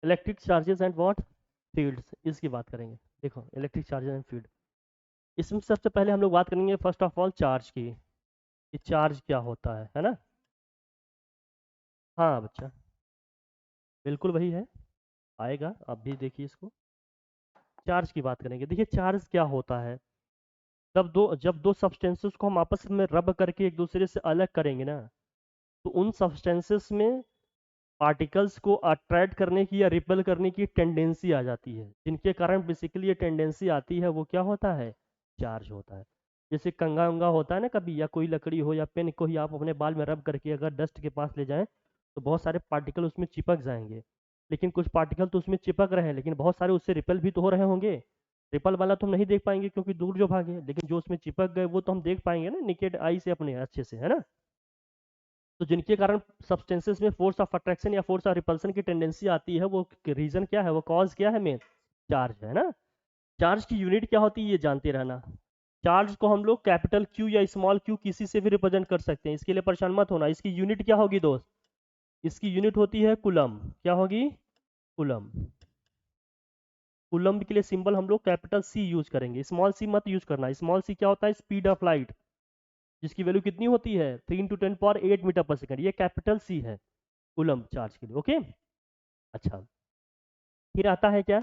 Electric charges and what fields, इसकी बात करेंगे। देखो इलेक्ट्रिक चार्जेस एंड फील्ड, इसमें सबसे पहले हम लोग बात करेंगे फर्स्ट ऑफ ऑल चार्ज की, कि चार्ज क्या होता है ना। हाँ बच्चा, बिल्कुल वही है, आएगा, आप भी देखिए इसको। चार्ज की बात करेंगे। देखिए चार्ज क्या होता है, जब दो सब्सटेंसेस को हम आपस में रब करके एक दूसरे से अलग करेंगे ना, तो उन सब्सटेंसेस में पार्टिकल्स को अट्रैक्ट करने की या रिपेल करने की टेंडेंसी आ जाती है, जिनके कारण बेसिकली ये टेंडेंसी आती है, वो क्या होता है, चार्ज होता है। जैसे कंगा उंगा होता है ना कभी, या कोई लकड़ी हो या पेन को ही आप अपने बाल में रब करके अगर डस्ट के पास ले जाएं, तो बहुत सारे पार्टिकल उसमें चिपक जाएंगे। लेकिन कुछ पार्टिकल तो उसमें चिपक रहे हैं, लेकिन बहुत सारे उससे रिपेल भी तो हो रहे होंगे। रिपल वाला तो हम नहीं देख पाएंगे क्योंकि दूर जो भागे, लेकिन जो उसमें चिपक गए वो तो हम देख पाएंगे ना निकेड आई से अपने अच्छे से, है ना। तो जिनके कारण सब्सटेंसेस में फोर्स ऑफ अट्रैक्शन या फोर्स ऑफ रिपल्सन की टेंडेंसी आती है, वो रीजन क्या है, वो कॉज क्या है, मेन चार्ज है ना। चार्ज की यूनिट क्या होती है ये जानते रहना। चार्ज को हम लोग कैपिटल क्यू या स्मॉल क्यू किसी से भी रिप्रेजेंट कर सकते हैं, इसके लिए परेशान मत होना। इसकी यूनिट क्या होगी दोस्त, इसकी यूनिट होती है कुलम। क्या होगी, कुलम। कुलम्ब के लिए सिंबल हम लोग कैपिटल सी यूज करेंगे, स्मॉल सी मत यूज करना। स्मॉल सी क्या होता है, स्पीड ऑफ लाइट, जिसकी वैल्यू कितनी होती है 3 × 10⁸ मीटर पर सेकंड, ये कैपिटल सी है कूलम्ब चार्ज के लिए। ओके, अच्छा, फिर आता है क्या,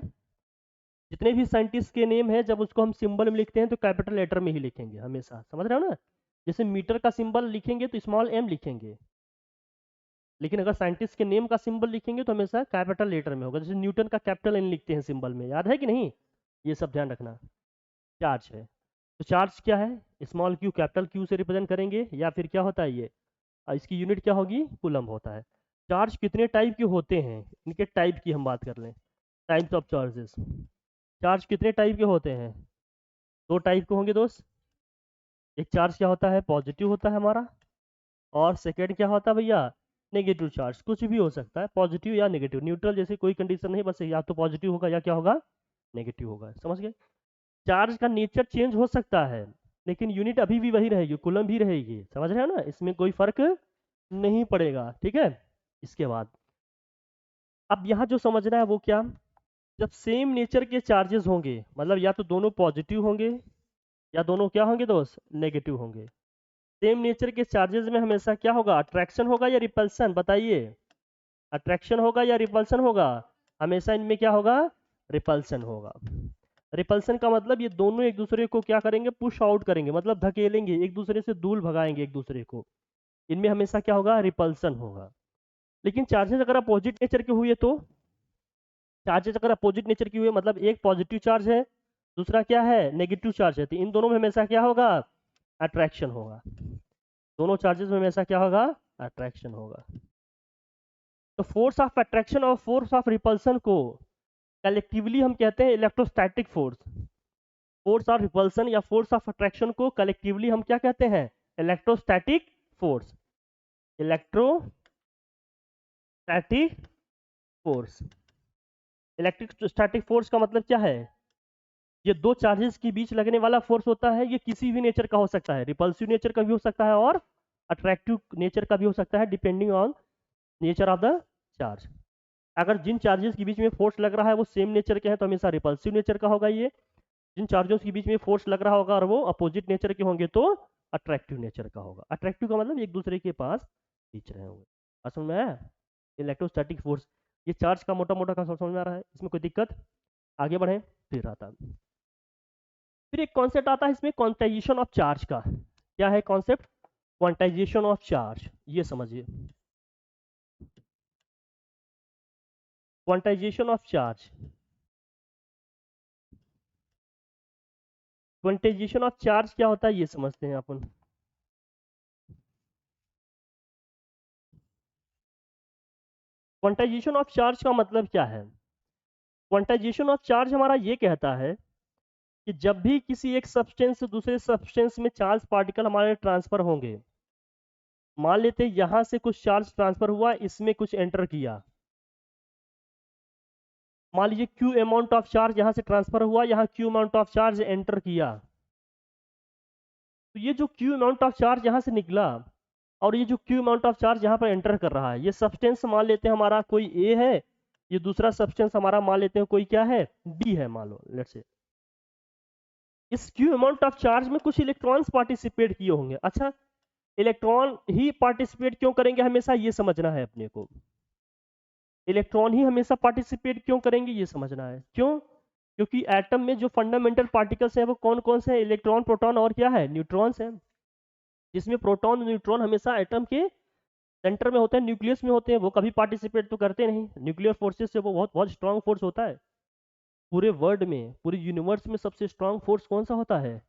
जितने भी साइंटिस्ट के नेम है जब उसको हम सिंबल में लिखते हैं तो कैपिटल लेटर में ही लिखेंगे हमेशा, समझ रहे हो ना। जैसे मीटर का सिंबल लिखेंगे तो स्मॉल एम लिखेंगे, लेकिन अगर साइंटिस्ट के नेम का सिंबल लिखेंगे तो हमेशा कैपिटल लेटर में होगा। जैसे न्यूटन का कैपिटल एन लिखते हैं सिंबल में, याद है कि नहीं, ये सब ध्यान रखना। चार्ज है, तो चार्ज क्या है, स्मॉल क्यू कैपिटल क्यू से रिप्रेजेंट करेंगे, या फिर क्या होता है ये, इसकी यूनिट क्या होगी, कूलम्ब होता है। चार्ज कितने टाइप के होते हैं, इनके टाइप की हम बात कर लें, टाइप्स ऑफ चार्जेस। चार्ज कितने टाइप के होते हैं, दो टाइप के होंगे दोस्त। एक चार्ज क्या होता है, पॉजिटिव होता है हमारा, और सेकेंड क्या होता है भैया, नेगेटिव चार्ज। कुछ भी हो सकता है, पॉजिटिव या नेगेटिव, न्यूट्रल जैसे कोई कंडीशन नहीं, बस या तो पॉजिटिव होगा या क्या होगा, नेगेटिव होगा, समझ गए। चार्ज का नेचर चेंज हो सकता है, लेकिन यूनिट अभी भी वही रहेगी, कूलम भी रहेगी, समझ रहे हो ना, इसमें कोई फर्क नहीं पड़ेगा, ठीक है। इसके बाद अब यहाँ जो समझना है वो क्या, जब सेम नेचर के चार्जेस होंगे, मतलब या तो दोनों पॉजिटिव होंगे या दोनों क्या होंगे दोस्त, नेगेटिव होंगे। सेम नेचर के चार्जेस में हमेशा क्या होगा, अट्रैक्शन होगा या रिपल्सन, बताइए, अट्रैक्शन होगा या रिपल्सन होगा, हमेशा इनमें क्या होगा, रिपल्सन होगा। रिपल्सन का मतलब ये दोनों एक दूसरे को क्या करेंगे, पुश आउट करेंगे, मतलब धकेलेंगे एक दूसरे से, दूर भगाएंगे एक दूसरे को। इनमें हमेशा क्या होगा, रिपल्सन होगा। लेकिन चार्जेस अगर अपोजिट नेचर के हुए तो, चार्जेस अगर अपोजिट नेचर की हुए मतलब एक पॉजिटिव चार्ज है, दूसरा क्या है, नेगेटिव चार्ज है, तो इन दोनों में हमेशा क्या होगा, अट्रैक्शन होगा। दोनों चार्जेस में हमेशा क्या होगा, अट्रैक्शन होगा। तो फोर्स ऑफ अट्रैक्शन और फोर्स ऑफ रिपल्सन को कलेक्टिवली हम कहते हैं electrostatic force. Force of repulsion या फोर्स ऑफ अट्रैक्शन को कलेक्टिवली हम क्या कहते हैं, electrostatic force. Electrostatic force, electric static force का मतलब क्या है, ये दो चार्जेस के बीच लगने वाला फोर्स होता है, ये किसी भी नेचर का हो सकता है, रिपल्सिव नेचर का भी हो सकता है और अट्रैक्टिव नेचर का भी हो सकता है, depending on nature of the charge. अगर जिन चार्जेस के बीच में फोर्स लग रहा है वो सेम नेचर के हैं तो हमेशा रिपल्सिव नेचर का होगा ये। जिन चार्जों के बीच में फोर्स लग रहा होगा और वो अपोजिट नेचर के होंगे तो अट्रैक्टिव नेचर का होगा। अट्रैक्टिव का मतलब एक दूसरे के पास खींच रहे होंगे। समझ में आया, इलेक्ट्रोस्टैटिक फोर्स, ये चार्ज का मोटा मोटा कंसेप्ट समझ में आ रहा है, इसमें कोई दिक्कत, आगे बढ़े। फिर आता, फिर एक कॉन्सेप्ट आता है इसमें क्वांटाइजेशन ऑफ चार्ज का। क्या है कॉन्सेप्ट, क्वांटाइजेशन ऑफ चार्ज, ये समझिए। Quantization of charge, quantization of charge क्या होता है ये समझते हैं अपन। क्वांटाइजेशन ऑफ चार्ज का मतलब क्या है, क्वांटाइजेशन ऑफ चार्ज हमारा ये कहता है कि जब भी किसी एक सब्सटेंस से दूसरे सब्सटेंस में चार्ज पार्टिकल हमारे ट्रांसफर होंगे, मान लेते हैं यहां से कुछ चार्ज ट्रांसफर हुआ, इसमें कुछ एंटर किया, मान लीजिए क्यू अमाउंट ऑफ चार्ज यहां से ट्रांसफर हुआ, यहां Q amount of charge enter किया, तो ये जो क्यू अमाउंट ऑफ चार्ज यहां से निकला और ये जो क्यू अमाउंट ऑफ चार्ज यहाँ पर एंटर कर रहा है, ये सब्सटेंस मान लेते हैं हमारा कोई ए है ये दूसरा सब्सटेंस हमारा मान लेते हैं कोई क्या है, बी है मान लो, लेट्स से। इस क्यू अमाउंट ऑफ चार्ज में कुछ इलेक्ट्रॉन्स पार्टिसिपेट किए होंगे। अच्छा, इलेक्ट्रॉन ही पार्टिसिपेट क्यों करेंगे हमेशा, ये समझना है अपने को। इलेक्ट्रॉन ही हमेशा पार्टिसिपेट क्यों करेंगे ये समझना है। क्यों? क्योंकि एटम में जो फंडामेंटल पार्टिकल्स हैं वो कौन कौन से हैं, इलेक्ट्रॉन, प्रोटॉन और क्या है, न्यूट्रॉन्स हैं। जिसमें प्रोटॉन न्यूट्रॉन हमेशा एटम के सेंटर में होते हैं, न्यूक्लियस में होते हैं, वो कभी पार्टिसिपेट तो करते नहीं। न्यूक्लियर फोर्सेस से वो बहुत बहुत स्ट्रांग फोर्स होता है। पूरे वर्ल्ड में, पूरे यूनिवर्स में सबसे स्ट्रांग फोर्स कौन सा होता है,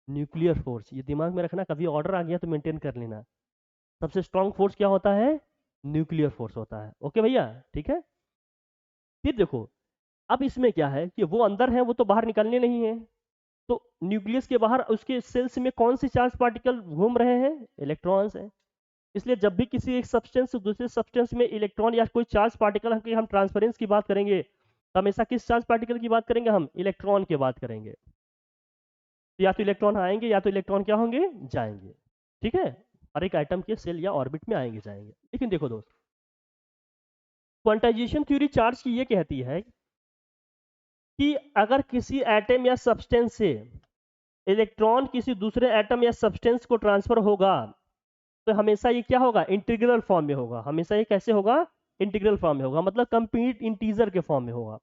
न्यूक्लियर फोर्स। ये दिमाग में रखना, कभी ऑर्डर आ गया तो मेंटेन कर लेना। सबसे स्ट्रांग फोर्स क्या होता है, न्यूक्लियर फोर्स होता है। ओके भैया, ठीक है। फिर देखो, अब इसमें क्या है कि वो अंदर है, वो तो बाहर निकलने नहीं है। तो न्यूक्लियस के बाहर उसके सेल्स में कौन से चार्ज पार्टिकल घूम रहे हैं, इलेक्ट्रॉन्स हैं। इसलिए जब भी किसी एक सब्सटेंस से दूसरे सब्सटेंस में इलेक्ट्रॉन या कोई चार्ज पार्टिकल, हम ट्रांसफरेंस की बात करेंगे तो हमेशा किस चार्ज पार्टिकल की बात करेंगे, हम इलेक्ट्रॉन की बात करेंगे। तो या तो इलेक्ट्रॉन आएंगे या तो इलेक्ट्रॉन क्या होंगे, जाएंगे। ठीक है, हर एक आइटम के सेल या ऑर्बिट में आएंगे जाएंगे। लेकिन देखो दोस्त, क्वांटाइजेशन थ्योरी चार्ज की ये कहती है कि अगर किसी एटम या सब्सटेंस से इलेक्ट्रॉन किसी दूसरे एटम या सब्सटेंस को ट्रांसफर होगा तो हमेशा ये क्या होगा, इंटीग्रल फॉर्म में होगा। हमेशा ये कैसे होगा, इंटीग्रल फॉर्म में होगा, मतलब कंप्लीट इंटीजर के फॉर्म में होगा।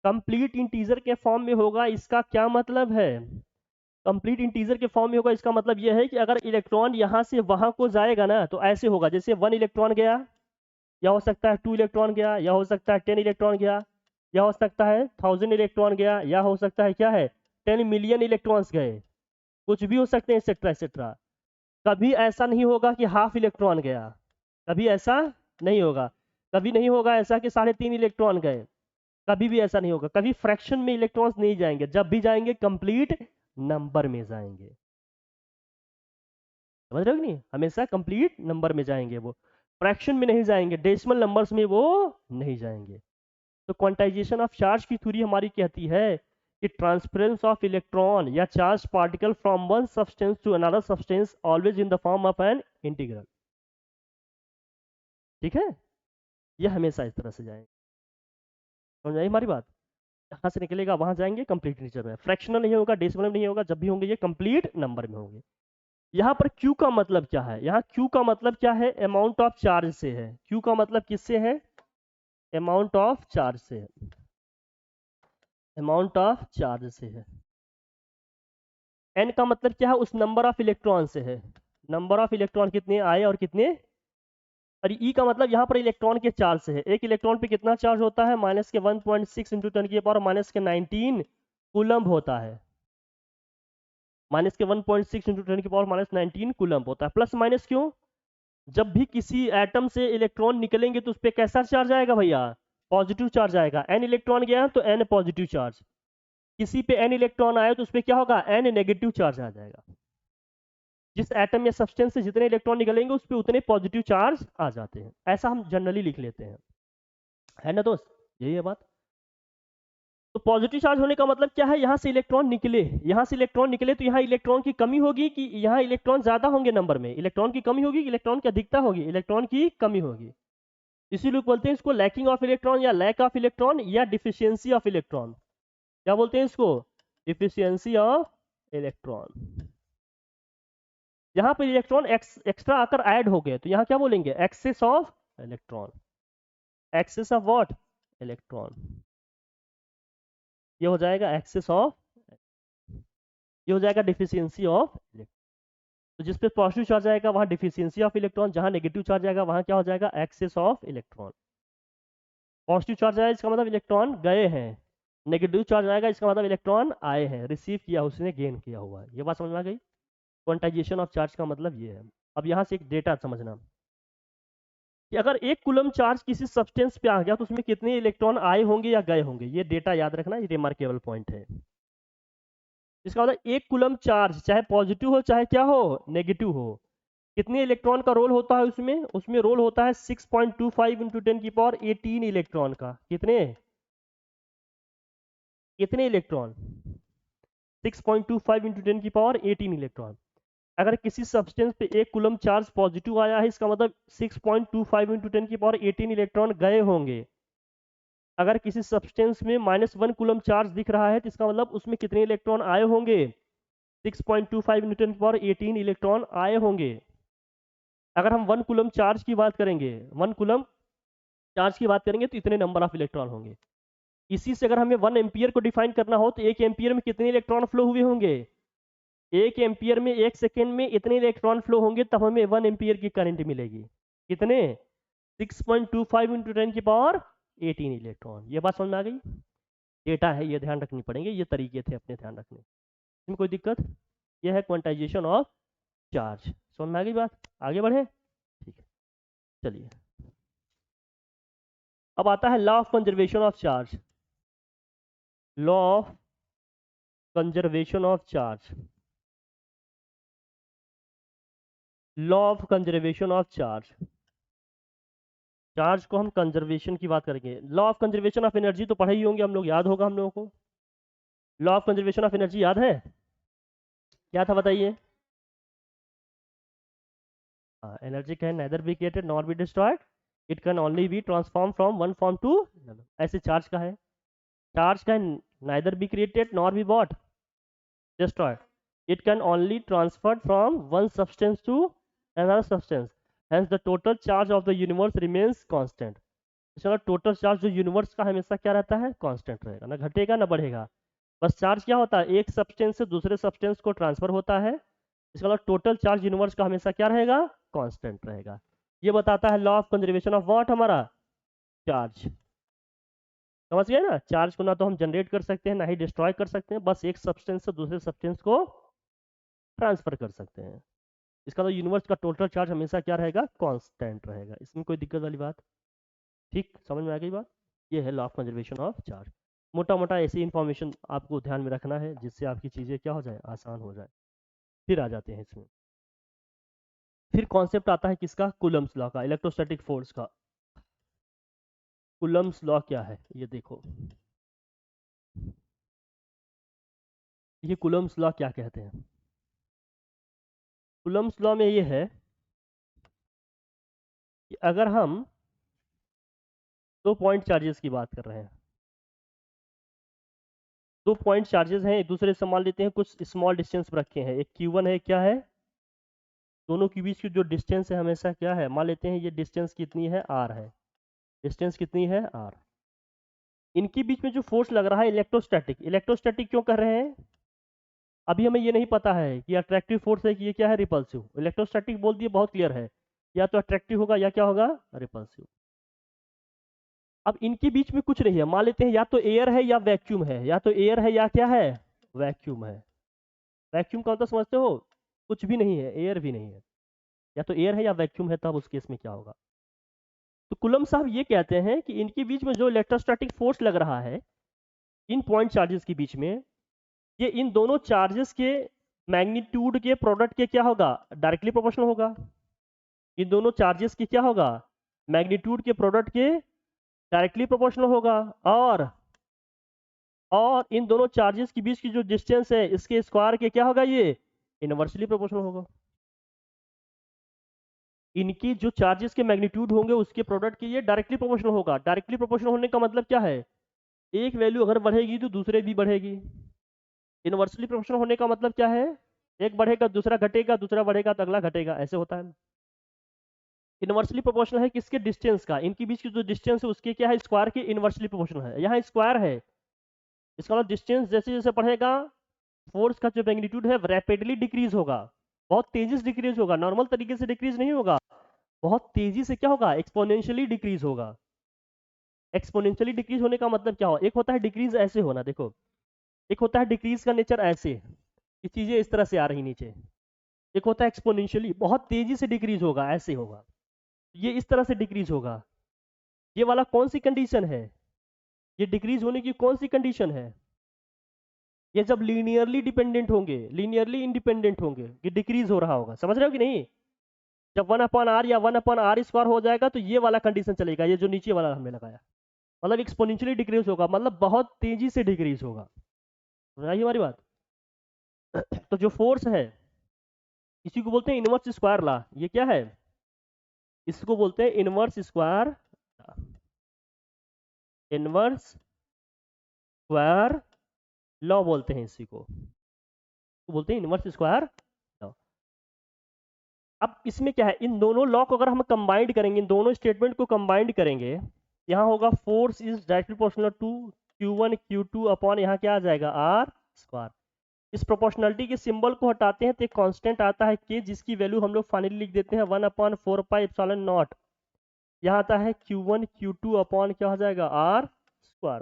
कंप्लीट इंटीजर के फॉर्म में होगा, इसका क्या मतलब है, कंप्लीट इंटीजर के फॉर्म में होगा, इसका मतलब यह है कि अगर इलेक्ट्रॉन यहां से वहां को जाएगा ना तो ऐसे होगा, जैसे 1 इलेक्ट्रॉन गया, या हो सकता है 2 इलेक्ट्रॉन गया, या हो सकता है 10 इलेक्ट्रॉन गया, या हो सकता है 1000 इलेक्ट्रॉन गया, या हो सकता है क्या है 10 मिलियन इलेक्ट्रॉन्स गए, कुछ भी हो सकते हैं, एक्सेट्रा एक्सेट्रा। कभी ऐसा नहीं होगा कि हाफ इलेक्ट्रॉन गया, कभी ऐसा नहीं होगा। कभी नहीं होगा ऐसा कि 3.5 इलेक्ट्रॉन गए, कभी भी ऐसा नहीं होगा। कभी फ्रैक्शन में इलेक्ट्रॉन्स नहीं जाएंगे, जब भी जाएंगे कंप्लीट नंबर में जाएंगे। समझ रहे हो कि नहीं, हमेशा कंप्लीट नंबर में जाएंगे, वो फ्रैक्शन में नहीं जाएंगे, डेसिमल नंबर्स में वो नहीं जाएंगे। तो क्वांटाइजेशन ऑफ चार्ज की थ्योरी हमारी कहती है कि ट्रांसफरेंस ऑफ इलेक्ट्रॉन या charge particle from one substance to another substance always in the form of an integral. ठीक है, ये हमेशा इस तरह से जाएंगे। समझ आई हमारी बात, जहां से निकलेगा वहां जाएंगे, कंप्लीट नेचर में, फ्रैक्शनल नहीं होगा, डेसिमल नहीं होगा, जब भी होंगे ये कंप्लीट नंबर में होंगे। यहाँ पर Q का मतलब क्या है, यहाँ Q का मतलब क्या है, अमाउंट ऑफ चार्ज से है। Q का मतलब किससे है, अमाउंट ऑफ चार्ज से है, अमाउंट ऑफ चार्ज से है। N का मतलब क्या है, उस नंबर ऑफ इलेक्ट्रॉन से है, नंबर ऑफ इलेक्ट्रॉन कितने आए और कितने। और E का मतलब यहाँ पर इलेक्ट्रॉन के चार्ज से है। एक इलेक्ट्रॉन पे कितना चार्ज होता है, माइनस के 1.6 इंटू 10 की पावर माइनस के 19 कूलम्ब होता है। माइनस के 1.6 इंटू 10 की पावर माइनस 19 कूलम्ब होता है। प्लस माइनस क्यों, जब भी किसी एटम से इलेक्ट्रॉन निकलेंगे तो उस पर कैसा चार्ज आएगा भैया, पॉजिटिव चार्ज आएगा। एन इलेक्ट्रॉन गया तो एन पॉजिटिव चार्ज, किसी पे एन इलेक्ट्रॉन आए तो उस पर क्या होगा, एन नेगेटिव चार्ज आ जाएगा। जिस एटम या सब्सटेंस से जितने इलेक्ट्रॉन निकलेंगे उस पर उतने पॉजिटिव चार्ज आ जाते हैं, ऐसा हम जनरली लिख लेते हैं, है ना दोस्त, यही है बात। तो पॉजिटिव चार्ज होने का मतलब क्या है, यहाँ से इलेक्ट्रॉन निकले, यहाँ से इलेक्ट्रॉन निकले तो यहाँ इलेक्ट्रॉन की कमी होगी कि यहाँ इलेक्ट्रॉन ज्यादा होंगे नंबर में, इलेक्ट्रॉन की कमी होगी, इलेक्ट्रॉन की अधिकता होगी, इलेक्ट्रॉन की कमी होगी। इसीलिए बोलते हैं इसको लैकिंग ऑफ इलेक्ट्रॉन या लैक ऑफ इलेक्ट्रॉन या डिफिशियंसी ऑफ इलेक्ट्रॉन। क्या बोलते हैं इसको, डिफिशियंसी ऑफ इलेक्ट्रॉन। यहाँ पर इलेक्ट्रॉन एक्स्ट्रा आकर ऐड हो गए तो यहाँ क्या बोलेंगे, excess of electron, excess of what, electron. ये हो जाएगा एक्सेस ऑफ, ये हो जाएगा डिफिशियंसी ऑफ इलेक्ट्रॉन। तो जिस पे पॉजिटिव चार्ज आएगा वहां डिफिशियंसी ऑफ इलेक्ट्रॉन, जहां नेगेटिव चार्ज आएगा वहां क्या हो जाएगा, excess of electron. Positive charge आया इसका मतलब इलेक्ट्रॉन गए हैं, नेगेटिव चार्ज आएगा इसका मतलब इलेक्ट्रॉन आए हैं, रिसीव किया उसने, गेन किया हुआ है। ये बात समझ में आ गई, क्वांटाइजेशन ऑफ चार्ज का मतलब ये है। अब यहाँ से एक डेटा समझना कि अगर 1 कूलम चार्ज किसी सब्सटेंस पे आ गया तो उसमें कितने इलेक्ट्रॉन आए होंगे या गए होंगे, ये डेटा याद रखना, ये रिमार्केबल पॉइंट है। इसका मतलब 1 कूलम चार्ज चाहे पॉजिटिव हो चाहे क्या हो, नेगेटिव हो, कितने इलेक्ट्रॉन का रोल होता है उसमें, उसमें रोल होता है 6.25 इंटू 10 की पावर 18 इलेक्ट्रॉन का। कितने, कितने इलेक्ट्रॉन, 6.25 इंटू 10 की पावर 18 इलेक्ट्रॉन। अगर किसी सब्सटेंस पे 1 कूलम चार्ज पॉजिटिव आया है इसका मतलब 6.25 इंटू 10 की पावर 18 इलेक्ट्रॉन गए होंगे। अगर किसी सब्सटेंस में -1 कूलम चार्ज दिख रहा है तो इसका मतलब उसमें कितने इलेक्ट्रॉन आए होंगे? 6.25 न्यूटन पर 18 इलेक्ट्रॉन आए होंगे। अगर हम 1 कूलम चार्ज की बात करेंगे, 1 कूलम चार्ज की बात करेंगे तो इतने नंबर ऑफ इलेक्ट्रॉन होंगे। इसी से अगर हमें 1 एम्पियर को डिफाइन करना हो तो 1 एम्पियर में कितने इलेक्ट्रॉन फ्लो हुए होंगे? 1 एम्पियर में 1 सेकेंड में इतने इलेक्ट्रॉन फ्लो होंगे, तब हमें 1 एम्पियर की करंट मिलेगी। कितने? 6.25 इंटू 10 की पावर 18 इलेक्ट्रॉन। ये बात समझ में आ गई? डेटा है, ये ध्यान रखनी पड़ेंगे, ये तरीके थे अपने ध्यान रखने। इसमें कोई दिक्कत? ये है क्वांटाइजेशन ऑफ चार्ज। समझ में आ गई बात? आगे बढ़े? ठीक है, चलिए। अब आता है law of conservation of charge. Law of conservation of charge. Law of conservation of charge. Charge को हम कंजर्वेशन की बात करेंगे। Law of conservation of energy तो पढ़े ही होंगे हम लोग, याद होगा हम लोगों को। Law of conservation of energy याद है? क्या था बताइए? Energy can neither be created nor be destroyed, it can only be transform from one form to. ऐसे चार्ज का है, charge can neither be created nor be what destroyed, it can only transferred from one substance to another substance, hence the total charge of the universe remains constant। चलो, total charge जो universe का हमेशा क्या रहता है? Constant रहेगा, ना घटेगा ना बढ़ेगा। बस चार्ज क्या होता है? एक सब्सटेंस से दूसरे सब्सटेंस को ट्रांसफर होता है। इसका मतलब टोटल चार्ज यूनिवर्स का हमेशा क्या रहेगा? कांस्टेंट रहेगा। ये बताता है law of conservation of what? हमारा चार्ज। समझ गए ना? चार्ज को ना तो हम जनरेट कर सकते हैं ना ही डिस्ट्रॉय कर सकते हैं, बस एक सब्सटेंस से दूसरे सब्सटेंस को ट्रांसफर कर सकते हैं। इसका तो यूनिवर्स का टोटल चार्ज हमेशा क्या रहेगा? कांस्टेंट रहेगा। इसमें कोई दिक्कत वाली बात? ठीक, समझ में आ गई बात? ये है law of conservation of charge. मोटा मोटा ऐसी इंफॉर्मेशन आपको ध्यान में रखना है जिससे आपकी चीज़ें क्या हो जाए? आसान हो जाए। फिर आ जाते हैं इसमें। फिर कॉन्सेप्ट आता है किसका? कूलम्स लॉ का, इलेक्ट्रोस्टैटिक फोर्स का। कूलम्स लॉ क्या है ये देखो। ये कूलम्स लॉ क्या कहते हैं? कूलम्स लॉ में ये है कि अगर हम 2 पॉइंट चार्जेस की बात कर रहे हैं, 2 पॉइंट चार्जेस हैं, एक दूसरे से मान लेते हैं कुछ स्मॉल डिस्टेंस पर रखे हैं। एक Q1 है, क्या है? दोनों के बीच की जो डिस्टेंस है हमेशा क्या है? मान लेते हैं ये डिस्टेंस कितनी है? R है। डिस्टेंस कितनी है? R। इनके बीच में जो फोर्स लग रहा है इलेक्ट्रोस्टैटिक। इलेक्ट्रोस्टैटिक क्यों कर रहे हैं? अभी हमें ये नहीं पता है कि अट्रैक्टिव फोर्स है कि ये क्या है? रिपल्सिव। इलेक्ट्रोस्टैटिक बोल दिए, बहुत क्लियर है, या तो अट्रैक्टिव होगा या क्या होगा? रिपल्सिव। अब इनके बीच में कुछ नहीं है, मान लेते हैं या तो एयर है या वैक्यूम है, या तो एयर है या क्या है? वैक्यूम है। वैक्यूम का मतलब समझते हो? कुछ भी नहीं है, एयर भी नहीं है, या तो एयर है या वैक्यूम है, तब उस केस में क्या होगा? तो कुलम साहब ये कहते हैं कि इनके बीच में जो इलेक्ट्रोस्टैटिक फोर्स लग रहा है इन पॉइंट चार्जेस के बीच में, ये इन दोनों चार्जेस के मैग्नीट्यूड के प्रोडक्ट के क्या होगा? डायरेक्टली प्रोपोर्शनल होगा। इन दोनों चार्जेस की क्या होगा? मैग्नीट्यूड के प्रोडक्ट के डायरेक्टली प्रोपोर्शनल होगा। और इन दोनों चार्जेस के बीच की जो डिस्टेंस है इसके स्क्वायर के क्या होगा? ये इनवर्सली प्रोपोर्शनल होगा। इनकी जो चार्जेस के मैग्नीट्यूड होंगे उसके प्रोडक्ट के ये डायरेक्टली प्रोपोर्शनल होगा। डायरेक्टली प्रोपोर्शनल होने का मतलब क्या है? एक वैल्यू अगर बढ़ेगी तो दूसरे भी बढ़ेगी। इनवर्सली प्रोपोर्शनल होने का मतलब क्या है? एक बढ़ेगा दूसरा घटेगा, दूसरा बढ़ेगा तो अगला घटेगा, ऐसे होता है। इनवर्सली प्रोपोर्शनल है किसके? डिस्टेंस का। इनके बीच की जो डिस्टेंस है उसके क्या है? स्क्वायर के इनवर्सली प्रोपोर्शनल है। यहाँ स्क्वायर है, इसका मतलब डिस्टेंस जैसे जैसे बढ़ेगा फोर्स का जो मैग्नीट्यूड है रैपिडली डिक्रीज होगा, बहुत तेजी से डिक्रीज होगा। नॉर्मल तरीके से डिक्रीज नहीं होगा, बहुत तेजी से क्या होगा? एक्सपोनेंशियली डिक्रीज होगा। एक्सपोनेंशियली डिक्रीज होने का मतलब क्या हो? एक होता है डिक्रीज ऐसे होना, देखो, एक होता है डिक्रीज का नेचर ऐसे कि चीजें इस तरह से आ रही नीचे। एक होता है एक्सपोनेंशियली, बहुत तेजी से डिक्रीज होगा, ऐसे होगा। ये इस तरह से डिक्रीज होगा। ये वाला कौन सी कंडीशन है? ये डिक्रीज होने की कौन सी कंडीशन है? ये जब लीनियरली डिपेंडेंट होंगे, लीनियरली इंडिपेंडेंट होंगे, ये डिक्रीज हो रहा होगा। समझ रहे हो कि नहीं? जब 1/r या 1/r² हो जाएगा तो ये वाला कंडीशन चलेगा, ये जो नीचे वाला हमने लगाया, मतलब एक्सपोनेंशियली डिक्रीज होगा, मतलब बहुत तेजी से डिक्रीज होगा। समझ आई हमारी बात? तो जो फोर्स है इसी को बोलते हैं इनवर्स स्क्वायर लॉ। ये क्या है? इसको बोलते हैं inverse square. Inverse square law बोलते हैं इसी को, तो बोलते हैं इनवर्स स्क्वायर लॉ। अब इसमें क्या है, इन दोनों लॉ को अगर हम कंबाइंड करेंगे, इन दोनों स्टेटमेंट को कंबाइंड करेंगे, यहाँ होगा force is directly proportional to Q1 Q2 upon यहाँ क्या आ जाएगा आर स्क्वायर। इस प्रोपोर्शनलिटी के सिंबल को हटाते हैं तो एक कांस्टेंट आता है के, जिसकी वैल्यू हम लोग फाइनली लिख देते हैं 1/4πε0। यहाँ आता है Q1 Q2 अपॉन क्या हो जाएगा R square,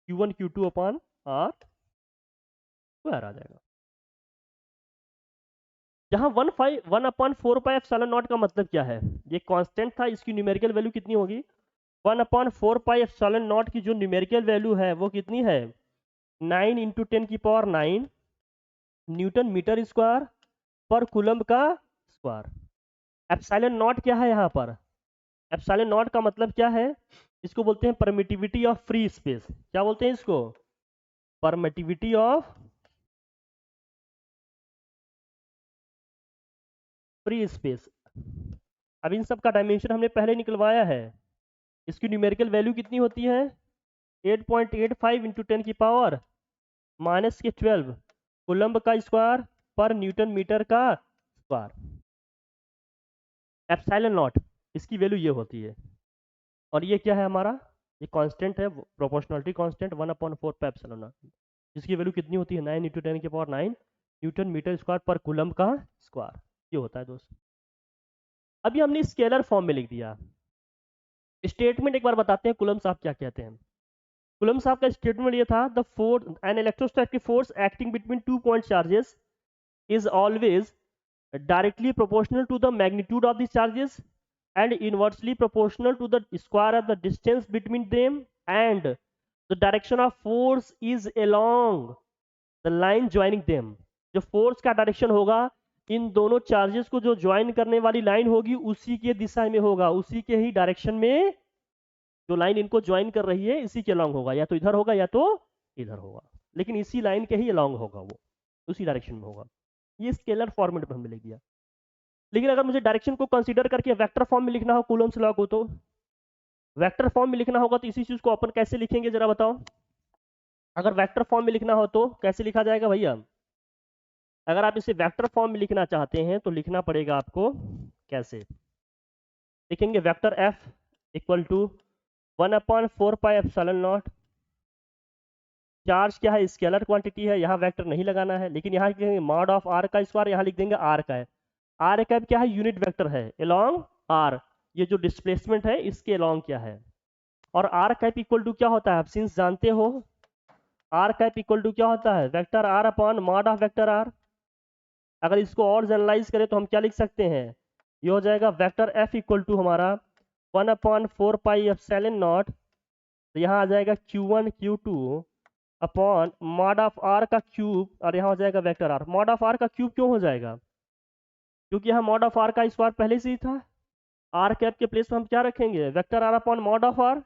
Q1 Q2 upon R square आ जाएगा। जहां 1/4πε0 का मतलब क्या है, ये कांस्टेंट था, इसकी न्यूमेरिकल वैल्यू कितनी होगी, 1/4πε0 की जो न्यूमेरिकल वैल्यू है वो कितनी है 9 × 10⁹ न्यूटन मीटर स्क्वायर पर कूलम्ब का स्क्वायर। एप्सिलॉन नॉट क्या है यहाँ पर, एप्सिलॉन नॉट का मतलब क्या है, इसको बोलते हैं परमिटिविटी ऑफ फ्री स्पेस। क्या बोलते हैं इसको, परमिटिविटी ऑफ फ्री स्पेस। अब इन सब का डायमेंशन हमने पहले निकलवाया है, इसकी न्यूमेरिकल वैल्यू कितनी होती है 8.85 × 10⁻⁻12 कूलम्ब का स्क्वायर पर न्यूटन मीटर का स्क्वायर। एप्सिलॉन नॉट इसकी वैल्यू ये होती है, और ये क्या है हमारा, ये कांस्टेंट है प्रोपोर्शनलिटी कांस्टेंट 1/4πε0, जिसकी वैल्यू कितनी होती है 9 × 10⁹ न्यूटन मीटर स्क्वायर पर कूलम्ब का स्क्वायर, ये होता है दोस्त। अभी हमने स्केलर फॉर्म में लिख दिया। स्टेटमेंट एक बार बताते हैं कूलम्ब साहब क्या कहते हैं। कूलम्ब साहब का स्टेटमेंट ये था, the force an electrostatic force acting between 2 point charges is always directly proportional to the magnitude of the charges and inversely proportional to the square of the distance between them, and the direction of force is along the line joining them। जो force का direction होगा इन दोनों charges को जो join करने वाली line होगी उसी के दिशा में होगा, उसी के ही डायरेक्शन में जो लाइन इनको ज्वाइन कर रही है इसी के अलॉन्ग होगा, या तो इधर होगा या तो इधर होगा, लेकिन इसी लाइन के ही अलॉन्ग होगा, वो उसी डायरेक्शन में होगा। ये स्केलर फॉर्मेट में हमने लिख दिया। लेकिन अगर मुझे डायरेक्शन को कंसीडर करके वेक्टर फॉर्म में लिखना हो कूलम्ब्स लॉ को, तो वेक्टर फॉर्म में लिखना होगा तो इसी चीज को अपन कैसे लिखेंगे जरा बताओ। अगर वेक्टर फॉर्म में लिखना हो तो कैसे लिखा जाएगा भैया, अगर आप इसे वेक्टर फॉर्म में लिखना चाहते हैं तो लिखना पड़ेगा आपको, कैसे लिखेंगे, vector F equal to 1/4πε0। Charge क्या है, स्केलर क्वांटिटी है, यहाँ वेक्टर नहीं लगाना है, लेकिन यहाँ लिखेंगे मॉड ऑफ आर का स्क्वायर, यहाँ लिख देंगे आर का है। आर कैप क्या है, यूनिट वेक्टर है अलोंग आर, ये जो डिस्प्लेसमेंट है इसके अलोंग क्या है, और आर कैप इक्वल टू क्या होता है, आप सिंस जानते हो आर कैप इक्वल टू क्या होता है vector R upon mod of vector R. अगर इसको और जनरलाइज करें तो हम क्या लिख सकते हैं, ये हो जाएगा वेक्टर एफ इक्वल टू हमारा 1/4πε0, तो यहाँ आ जाएगा Q1 Q2 upon mod of R का क्यूब, और यहाँ हो जाएगा vector R. Mod of R का क्यूब क्यों हो जाएगा, क्योंकि यहाँ मॉड ऑफ आर का स्क्वायर पहले से ही था, आर कैप के प्लेस में हम क्या रखेंगे vector R upon mod of R,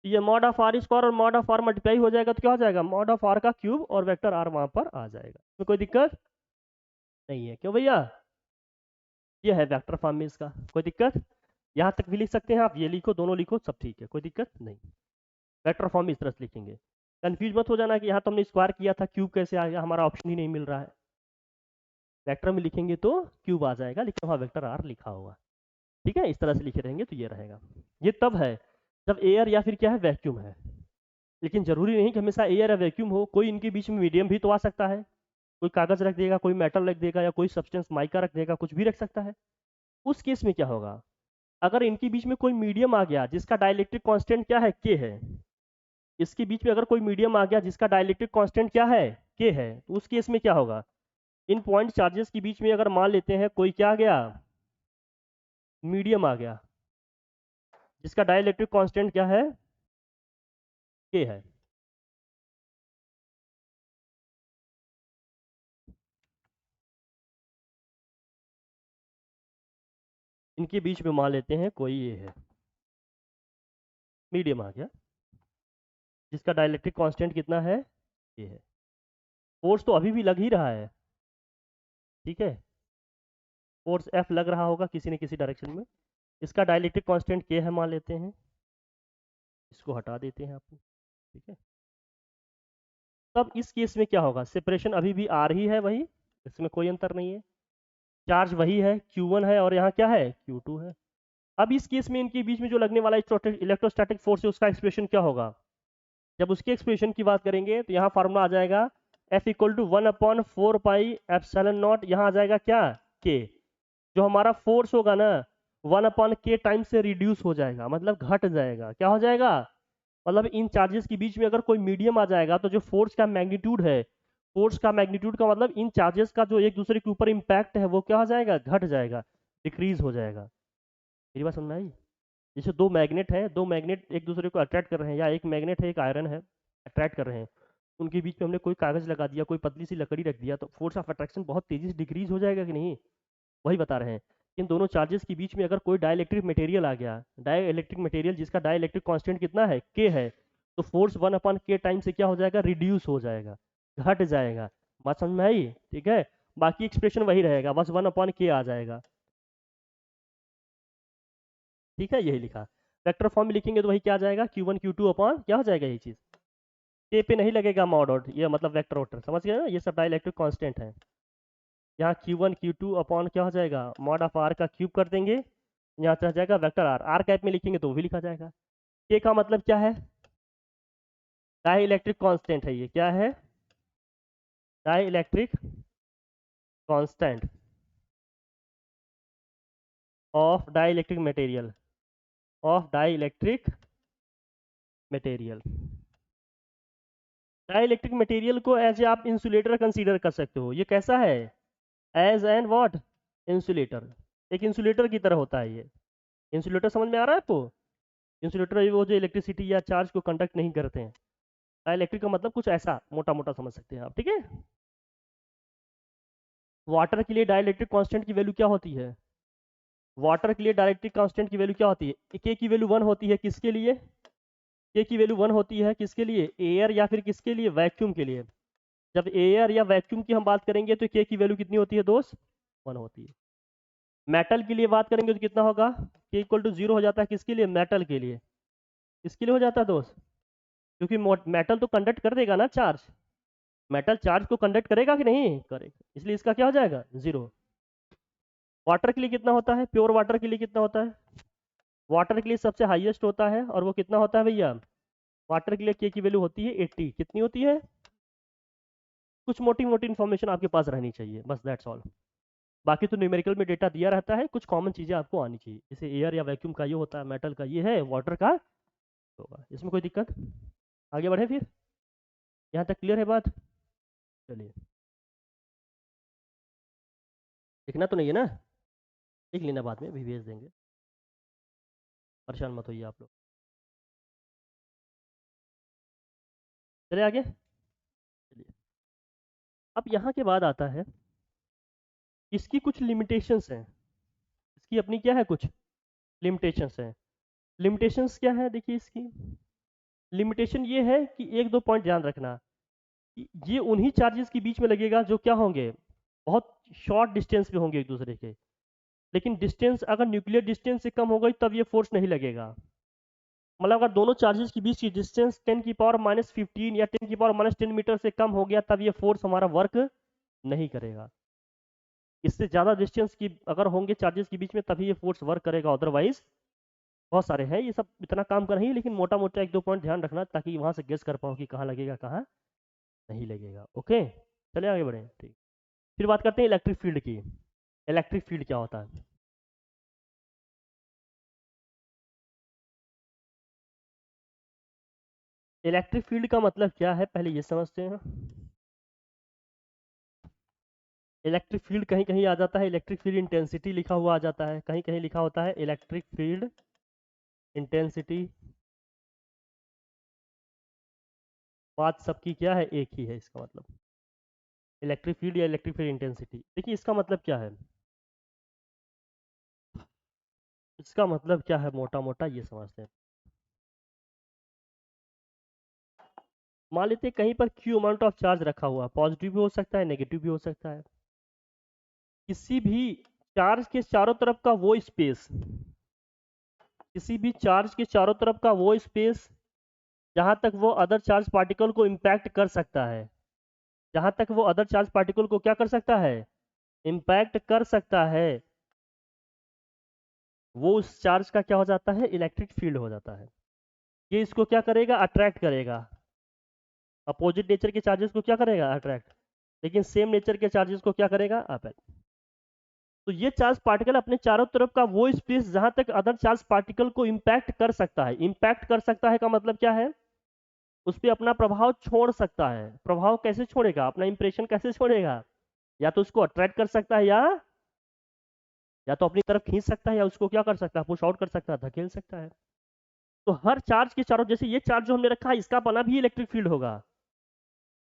ये मॉड ऑफ आर स्क्वायर और मॉड ऑफ आर मल्टीप्लाई हो जाएगा तो क्या हो जाएगा मॉड ऑफ आर का क्यूब, और वेक्टर आर वहां पर आ जाएगा, तो कोई दिक्कत नहीं है। क्यों भैया, ये है वेक्टर फॉर्म में इसका, कोई दिक्कत, यहाँ तक भी लिख सकते हैं आप, ये लिखो दोनों लिखो सब ठीक है, कोई दिक्कत नहीं। वेक्टर फॉर्म में इस तरह से लिखेंगे, कंफ्यूज मत हो जाना कि यहाँ तो हमने स्क्वायर किया था क्यूब कैसे आ गया, हमारा ऑप्शन ही नहीं मिल रहा है। वेक्टर में लिखेंगे तो क्यूब आ जाएगा, लेकिन वहाँ वेक्टर आर लिखा होगा, ठीक है, इस तरह से लिखे रहेंगे तो ये रहेगा। ये तब है जब एयर या फिर क्या है वैक्यूम है, लेकिन जरूरी नहीं कि हमेशा एयर या वैक्यूम हो, कोई इनके बीच में मीडियम भी तो आ सकता है, कोई कागज रख देगा, कोई मेटल रख देगा, या कोई सब्सटेंस माइका रख देगा, कुछ भी रख सकता है। उस केस में क्या होगा, अगर इनके बीच में कोई मीडियम आ गया जिसका डाइलेक्ट्रिक कांस्टेंट क्या है के है, इसके बीच में अगर कोई मीडियम आ गया जिसका डाइलेक्ट्रिक कांस्टेंट क्या है के है, तो उस केस में क्या होगा, इन पॉइंट चार्जेस के बीच में अगर मान लेते हैं कोई क्या आ गया मीडियम आ गया जिसका डाइलेक्ट्रिक कांस्टेंट क्या है के है, इनके बीच में मान लेते हैं कोई ये है मीडियम आ गया जिसका डाइलेक्ट्रिक कांस्टेंट कितना है ये है, फोर्स तो अभी भी लग ही रहा है, ठीक है, फोर्स एफ लग रहा होगा किसी न किसी डायरेक्शन में, इसका डाइलेक्ट्रिक कांस्टेंट के है मान लेते हैं, इसको हटा देते हैं आपको, ठीक है। तब इस केस में क्या होगा, सेपरेशन अभी भी आ रही है वही, इसमें कोई अंतर नहीं है, चार्ज वही है, Q1 है और यहाँ क्या है, Q2 है। अब इस केस में इनके बीच में जो लगने वाला इलेक्ट्रोस्टैटिक फोर्स है उसका एक्सप्रेशन क्या होगा, जब उसके एक्सप्रेशन की बात करेंगे तो यहाँ फार्मूला आ जाएगा F equal to 1/4 pi epsilon naught, यहाँ आ जाएगा क्या, K। जो हमारा फोर्स होगा ना 1/K टाइम से रिड्यूस हो जाएगा, मतलब घट जाएगा, क्या हो जाएगा, मतलब इन चार्जेस के बीच में अगर कोई मीडियम आ जाएगा तो जो फोर्स का मैग्नीट्यूड है, फोर्स का मैग्नीट्यूड का मतलब इन चार्जेस का जो एक दूसरे के ऊपर इम्पैक्ट है वो क्या हो जाएगा, घट जाएगा, डिक्रीज हो जाएगा। मेरी बात समझ में आई। जैसे दो मैग्नेट है, दो मैग्नेट एक दूसरे को अट्रैक्ट कर रहे हैं, या एक मैग्नेट है एक आयरन है, अट्रैक्ट कर रहे हैं, उनके बीच में हमने कोई कागज लगा दिया, कोई पतली सी लकड़ी रख दिया, तो फोर्स ऑफ अट्रैक्शन बहुत तेजी से डिक्रीज हो जाएगा कि नहीं, वही बता रहे हैं। इन दोनों चार्जेस के बीच में अगर कोई डाइलेक्ट्रिक मटेरियल आ गया, डाइलेक्ट्रिक मटेरियल जिसका डाइलेक्ट्रिक कांस्टेंट कितना है, के है, तो फोर्स 1/K टाइम से क्या हो जाएगा, रिड्यूस हो जाएगा, घट जाएगा। बात समझ में आई, ठीक है। बाकी एक्सप्रेशन वही रहेगा, बस 1/K आ जाएगा, ठीक है, यही लिखा। वेक्टर फॉर्म में लिखेंगे तो वही क्या आ जाएगा, Q1 Q2 अपॉन क्या हो जाएगा ये चीज, के पे नहीं लगेगा मॉड ऑड, ये मतलब वेक्टर ऑर्डर, समझ गए ना, ये सब डाइलेक्ट्रिक कांस्टेंट है। यहाँ Q1 Q2 अपॉन क्या हो जाएगा, मॉड ऑफ आर का क्यूब कर देंगे, यहाँ चला जाएगा वेक्टर आर, आर कैप में लिखेंगे तो वो भी लिखा जाएगा। के का मतलब क्या है, डाई इलेक्ट्रिक कॉन्स्टेंट है, ये क्या है, dielectric constant of dielectric material, of dielectric material. Dielectric material को एज ए आप इंसुलेटर कंसीडर कर सकते हो, ये कैसा है, एज एन व्हाट, इंसुलेटर, एक इंसुलेटर की तरह होता है ये। इंसुलेटर समझ में आ रहा है आपको, इंसुलेटर वो जो इलेक्ट्रिसिटी या चार्ज को कंडक्ट नहीं करते हैं, इलेक्ट्रिक का मतलब कुछ ऐसा मोटा मोटा समझ सकते हैं आप, ठीक है। वाटर के लिए डाइलेक्ट्रिक कांस्टेंट की वैल्यू क्या होती है, वाटर के लिए डाइलेक्ट्रिक कांस्टेंट की वैल्यू क्या होती है, के की वैल्यू 1 होती है, किसके लिए, के की वैल्यू 1 होती है किसके लिए, एयर या फिर किसके लिए, वैक्यूम के लिए। जब एयर या वैक्यूम की हम बात करेंगे तो के की वैल्यू कितनी होती है दोस्त, 1 होती है। मेटल के लिए बात करेंगे तो कितना होगा, के इक्वल टू 0 हो जाता है, किसके लिए, मेटल के लिए, किसके लिए हो जाता है दोस्त, क्योंकि मेटल तो कंडक्ट कर देगा ना चार्ज, मेटल चार्ज को कंडक्ट करेगा कि नहीं करेगा, इसलिए इसका क्या हो जाएगा, 0। वाटर के लिए कितना होता है, प्योर वाटर के लिए कितना होता है, वाटर के लिए सबसे हाईएस्ट होता है, और वो कितना होता है भैया, वाटर के लिए के की वैल्यू होती है 80, कितनी होती है, कुछ मोटी मोटी इन्फॉर्मेशन आपके पास रहनी चाहिए, बस दैट्स ऑल। बाकी तो न्यूमेरिकल में डेटा दिया रहता है, कुछ कॉमन चीजें आपको आनी चाहिए, जैसे एयर या वैक्यूम का ये होता है, मेटल का ये है, वाटर का होगा, इसमें कोई दिक्कत। आगे बढ़े फिर, यहाँ तक क्लियर है बात, चलिए। लिखना तो नहीं है ना, लिख लेना, बाद में भी भेज देंगे, परेशान मत होइए आप लोग। चले आगे, चलिए। अब यहाँ के बाद आता है, इसकी कुछ लिमिटेशंस हैं, इसकी अपनी क्या है, कुछ लिमिटेशंस हैं। लिमिटेशंस क्या है, देखिए इसकी लिमिटेशन ये है कि एक दो पॉइंट ध्यान रखना, कि ये उन्हीं चार्जेस के बीच में लगेगा जो क्या होंगे, बहुत शॉर्ट डिस्टेंस पे होंगे एक दूसरे के, लेकिन डिस्टेंस अगर न्यूक्लियर डिस्टेंस से कम हो गई तब ये फोर्स नहीं लगेगा। मतलब अगर दोनों चार्जेस के बीच की डिस्टेंस 10⁻15 या 10⁻10 मीटर से कम हो गया तब ये फोर्स हमारा वर्क नहीं करेगा। इससे ज़्यादा डिस्टेंस की अगर होंगे चार्जेस के बीच में तभी ये फोर्स वर्क करेगा, अदरवाइज बहुत सारे हैं, ये सब इतना काम कर रही है, लेकिन मोटा मोटा एक दो पॉइंट ध्यान रखना ताकि वहां से गेस कर पाओ कि कहाँ लगेगा कहाँ नहीं लगेगा। ओके, चले आगे बढ़े, ठीक। फिर बात करते हैं इलेक्ट्रिक फील्ड की। इलेक्ट्रिक फील्ड क्या होता है, इलेक्ट्रिक फील्ड का मतलब क्या है पहले ये समझते हैं। इलेक्ट्रिक फील्ड कहीं कहीं आ जाता है इलेक्ट्रिक फील्ड इंटेंसिटी लिखा हुआ आ जाता है, कहीं कहीं लिखा होता है इलेक्ट्रिक फील्ड इंटेंसिटी, बात सबकी क्या है, एक ही है, इसका मतलब इलेक्ट्रिक फील्ड या इलेक्ट्रिक फील्ड इंटेंसिटी। देखिए इसका मतलब क्या है, इसका मतलब क्या है मोटा मोटा ये समझते हैं। मान लेते हैं कहीं पर क्यू अमाउंट ऑफ चार्ज रखा हुआ, पॉजिटिव भी हो सकता है नेगेटिव भी हो सकता है, किसी भी चार्ज के चारों तरफ का वो स्पेस, किसी भी चार्ज के चारों तरफ का वो स्पेस जहां तक वो अदर चार्ज पार्टिकल को इम्पैक्ट कर सकता है, जहां तक वो अदर चार्ज पार्टिकल को क्या कर सकता है, इम्पैक्ट कर सकता है, वो उस चार्ज का क्या हो जाता है, इलेक्ट्रिक फील्ड हो जाता है। ये इसको क्या करेगा, अट्रैक्ट करेगा। अपोजिट नेचर के चार्जेस को क्या करेगा, अट्रैक्ट, लेकिन सेम नेचर के चार्जेस को क्या करेगा, अपेल। तो ये चार्ज पार्टिकल अपने चारों तरफ का वो स्पेस जहां तक अदर चार्ज पार्टिकल को इम्पैक्ट कर सकता है, इम्पैक्ट कर सकता है का मतलब क्या है, उस पर अपना प्रभाव छोड़ सकता है। प्रभाव कैसे छोड़ेगा, अपना इंप्रेशन कैसे छोड़ेगा, या तो उसको अट्रैक्ट कर सकता है, या तो अपनी तरफ खींच सकता है, या उसको क्या कर सकता है, पुश आउट कर सकता है, धकेल सकता है। तो हर चार्ज के चारों, जैसे ये चार्ज जो हमने रखा है इसका अपना भी इलेक्ट्रिक फील्ड होगा,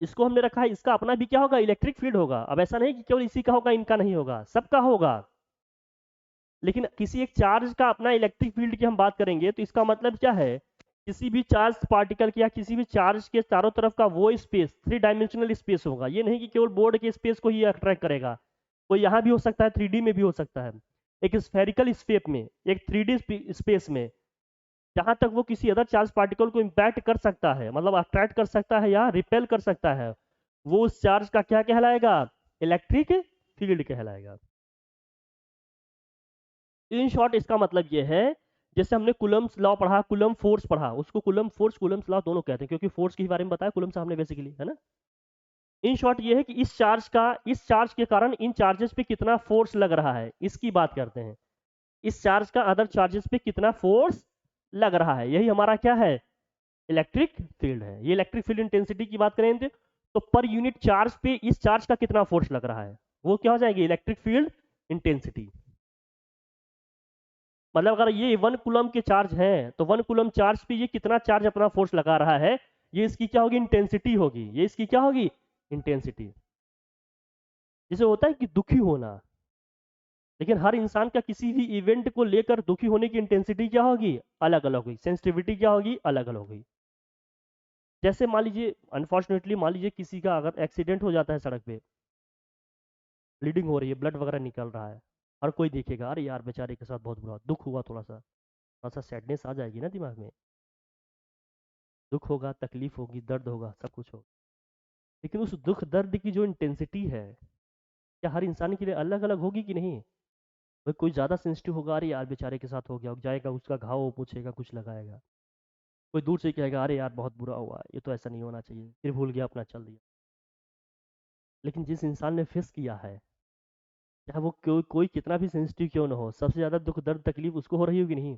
इसको हमने रखा है इसका अपना भी क्या होगा, इलेक्ट्रिक फील्ड होगा। अब ऐसा नहीं कि केवल इसी का होगा इनका नहीं होगा, सबका होगा। लेकिन किसी एक चार्ज का अपना इलेक्ट्रिक फील्ड की हम बात करेंगे तो इसका मतलब क्या है, किसी भी चार्ज पार्टिकल के या किसी भी चार्ज के चारों तरफ का वो स्पेस 3 डायमेंशनल स्पेस होगा। ये नहीं कि केवल बोर्ड के स्पेस को ही अट्रैक्ट करेगा, वो यहाँ भी हो सकता है, 3D में भी हो सकता है, एक स्फेरिकल स्पेस में, एक 3D स्पेस में, जहां तक वो किसी अदर चार्ज पार्टिकल को इम्पैक्ट कर सकता है, मतलब अट्रैक्ट कर सकता है या रिपेल कर सकता है, वो उस चार्ज का क्या कहलाएगा, इलेक्ट्रिक फील्ड कहलाएगा। इन शॉर्ट इसका मतलब ये है, जैसे हमने कुलम्स लॉ पढ़ा, कुलम फोर्स पढ़ा, उसको कुलम फोर्स कुलम्स लॉ दोनों कहते हैं, क्योंकि फोर्स के बारे में बताया कुलम साहब ने बेसिकली, है ना। इन शॉर्ट ये है कि इस चार्ज के कारण इन चार्जेस पे कितना फोर्स लग रहा है, इसकी बात करते हैं। इस चार्ज का अदर चार्जेस पे कितना फोर्स लग रहा है, यही हमारा क्या है, इलेक्ट्रिक फील्ड है। ये इलेक्ट्रिक फील्ड इंटेंसिटी की बात करें तो पर यूनिट चार्ज पे इस चार्ज का कितना फोर्स लग रहा है, वो क्या हो जाएगी, इलेक्ट्रिक फील्ड इंटेंसिटी। मतलब अगर ये 1 कूलम के चार्ज है तो 1 कूलम चार्ज पे ये कितना चार्ज अपना फोर्स लगा रहा है, ये इसकी क्या होगी, इंटेंसिटी होगी। ये इसकी क्या होगी, इंटेंसिटी। जैसे होता है कि दुखी होना, लेकिन हर इंसान का किसी भी इवेंट को लेकर दुखी होने की इंटेंसिटी क्या होगी, अलग अलग होगी, सेंसिटिविटी क्या होगी, अलग अलग होगी। जैसे मान लीजिए, अनफॉर्चुनेटली मान लीजिए किसी का अगर एक्सीडेंट हो जाता है, सड़क पे ब्लीडिंग हो रही है, ब्लड वगैरह निकल रहा है, हर कोई देखेगा, अरे यार बेचारे के साथ बहुत बुरा दुख हुआ, थोड़ा सा सैडनेस आ जाएगी ना दिमाग में, दुख होगा, तकलीफ होगी, दर्द होगा, सब कुछ होगा। लेकिन उस दुख दर्द की जो इंटेंसिटी है, क्या हर इंसान के लिए अलग अलग होगी कि नहीं। भाई कोई ज़्यादा सेंसिटिव होगा, अरे यार बेचारे के साथ हो गया, जाएगा उसका घाव वो पूछेगा, कुछ लगाएगा। कोई दूर से कहेगा, अरे यार बहुत बुरा हुआ, ये तो ऐसा नहीं होना चाहिए, फिर भूल गया, अपना चल दिया। लेकिन जिस इंसान ने फेस किया है, चाहे वो कोई कितना भी सेंसिटिव क्यों ना हो, सबसे ज़्यादा दुख दर्द तकलीफ उसको हो रही होगी नहीं।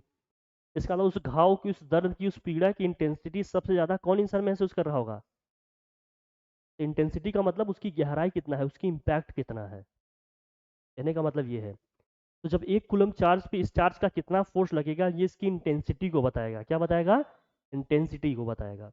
इसका मतलब उस घाव की, उस दर्द की, उस पीड़ा की इंटेंसिटी सबसे ज़्यादा कौन इंसान महसूस कर रहा होगा। इंटेंसिटी का मतलब उसकी गहराई कितना है, उसकी इम्पैक्ट कितना है, कहने का मतलब ये है। तो जब 1 कूलम चार्ज पे इस चार्ज का कितना फोर्स लगेगा, ये इसकी इंटेंसिटी को बताएगा। क्या बताएगा, इंटेंसिटी को बताएगा।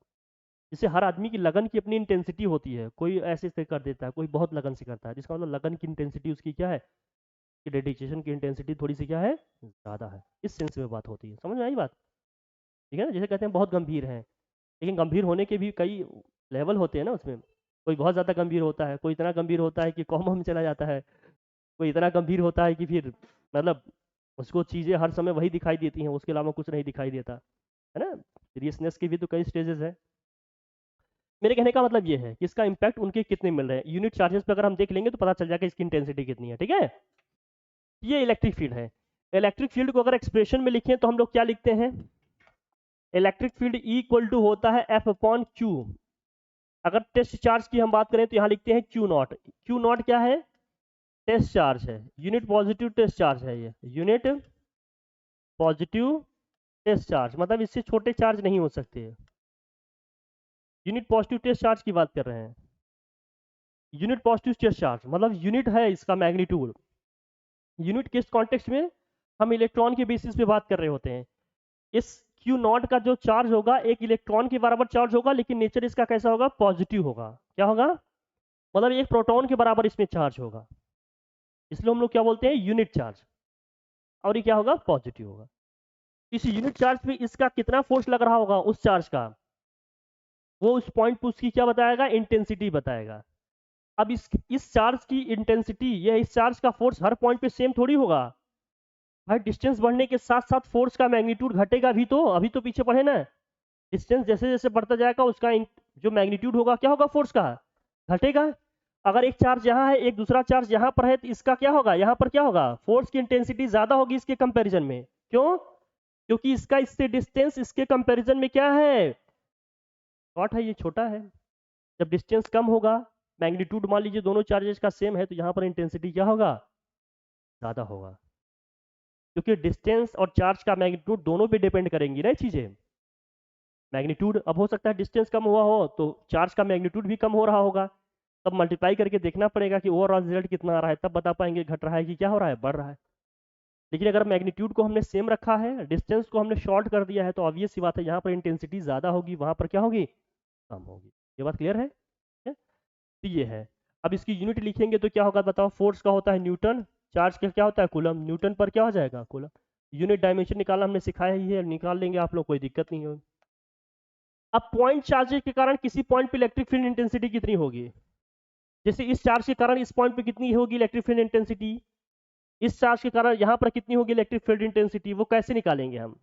जैसे हर आदमी की लगन की अपनी इंटेंसिटी होती है, कोई ऐसे से कर देता है, कोई बहुत लगन से करता है, जिसका मतलब लगन की इंटेंसिटी उसकी क्या है, कि डेडिकेशन की इंटेंसिटी थोड़ी सी क्या है, ज़्यादा है। इस सेंस में बात होती है, समझ में आई बात, ठीक है ना। जैसे कहते हैं बहुत गंभीर है, लेकिन गंभीर होने के भी कई लेवल होते हैं ना उसमें। कोई बहुत ज़्यादा गंभीर होता है, कोई इतना गंभीर होता है कि कॉमा में चला जाता है, कोई इतना गंभीर होता है कि फिर मतलब उसको चीज़ें हर समय वही दिखाई देती हैं, उसके अलावा कुछ नहीं दिखाई देता, है ना। सीरियसनेस की भी तो कई स्टेजेस हैं। मेरे कहने का मतलब ये है कि इसका इम्पैक्ट उनके कितने मिल रहे हैं, यूनिट चार्जेस पे अगर हम देख लेंगे तो पता चल जाएगा इसकी इंटेंसिटी कितनी है, ठीक है। ये इलेक्ट्रिक फील्ड है। इलेक्ट्रिक फील्ड को अगर एक्सप्रेशन में लिखें तो हम लोग क्या लिखते हैं, इलेक्ट्रिक फील्ड इक्वल टू होता है एफ अपॉन क्यू। अगर टेस्ट चार्ज की हम बात करें तो यहाँ लिखते हैं क्यू नॉट। क्यू नॉट क्या है, टेस्ट चार्ज है, यूनिट पॉजिटिव टेस्ट चार्ज है, ये यूनिट पॉजिटिव टेस्ट चार्ज, मतलब इससे छोटे चार्ज नहीं हो सकते। यूनिट पॉजिटिव टेस्ट चार्ज की बात कर रहे हैं। यूनिट पॉजिटिव टेस्ट चार्ज मतलब यूनिट है इसका मैग्नीट्यूड। यूनिट किस कॉन्टेक्स्ट में, हम इलेक्ट्रॉन के बेसिस पे बात कर रहे होते हैं। इस क्यू नॉट का जो चार्ज होगा एक इलेक्ट्रॉन के बराबर चार्ज होगा, लेकिन नेचर इसका कैसा होगा, पॉजिटिव होगा। क्या होगा, मतलब एक प्रोटॉन के बराबर इसमें चार्ज होगा, इसलिए हम लोग क्या बोलते हैं, यूनिट चार्ज। और ये क्या होगा, पॉजिटिव होगा। इस यूनिट चार्ज पे इसका कितना फोर्स लग रहा होगा उस चार्ज का, वो उस पॉइंट पे उसकी क्या बताएगा, इंटेंसिटी बताएगा। अब इस चार्ज की इंटेंसिटी या इस चार्ज का फोर्स हर पॉइंट पे सेम थोड़ी होगा भाई। डिस्टेंस बढ़ने के साथ साथ फोर्स का मैग्नीट्यूड घटेगा भी, तो अभी तो पीछे पढ़े ना, डिस्टेंस जैसे जैसे बढ़ता जाएगा उसका जो मैग्नीट्यूड होगा क्या होगा, फोर्स का घटेगा। अगर एक चार्ज यहाँ है, एक दूसरा चार्ज यहाँ पर है, तो इसका क्या होगा, यहाँ पर क्या होगा, फोर्स की इंटेंसिटी ज्यादा होगी इसके कंपैरिजन में। क्यों? क्योंकि इसका इससे डिस्टेंस इसके कंपैरिजन में क्या है, शॉर्ट है, ये छोटा है। जब डिस्टेंस कम होगा, मैग्नीट्यूड मान लीजिए दोनों चार्जेस का सेम है, तो यहाँ पर इंटेंसिटी क्या होगा, ज्यादा होगा। क्योंकि डिस्टेंस और चार्ज का मैग्नीट्यूड दोनों पे डिपेंड करेंगी ना चीजें। मैग्नीट्यूड अब हो सकता है डिस्टेंस कम हुआ हो तो चार्ज का मैग्नीट्यूड भी कम हो रहा होगा, तब मल्टीप्लाई करके देखना पड़ेगा कि ओवरऑल रिजल्ट कितना आ रहा है, तब बता पाएंगे घट रहा है कि क्या हो रहा है, बढ़ रहा है। लेकिन अगर मैग्नीट्यूड को हमने सेम रखा है, डिस्टेंस को हमने शॉर्ट कर दिया है, तो ऑब्वियस सी बात है यहाँ पर इंटेंसिटी ज्यादा होगी, वहां पर क्या होगी, कम होगी। ये बात क्लियर है? तो ये है। अब इसकी यूनिट लिखेंगे तो क्या होगा बताओ, फोर्स का होता है न्यूटन, चार्ज का क्या होता है कूलम, न्यूटन पर क्या हो जाएगा कूलम। यूनिट डायमेंशन निकालना हमने सिखाया ही है, निकाल लेंगे आप लोग, कोई दिक्कत नहीं होगी। अब पॉइंट चार्जेस के कारण किसी पॉइंट पे इलेक्ट्रिक फील्ड इंटेंसिटी कितनी होगी, जैसे इस चार्ज के कारण इस पॉइंट पे कितनी होगी इलेक्ट्रिक फील्ड इंटेंसिटी, इस चार्ज के कारण यहाँ पर कितनी होगी इलेक्ट्रिक फील्ड इंटेंसिटी, वो कैसे निकालेंगे हम।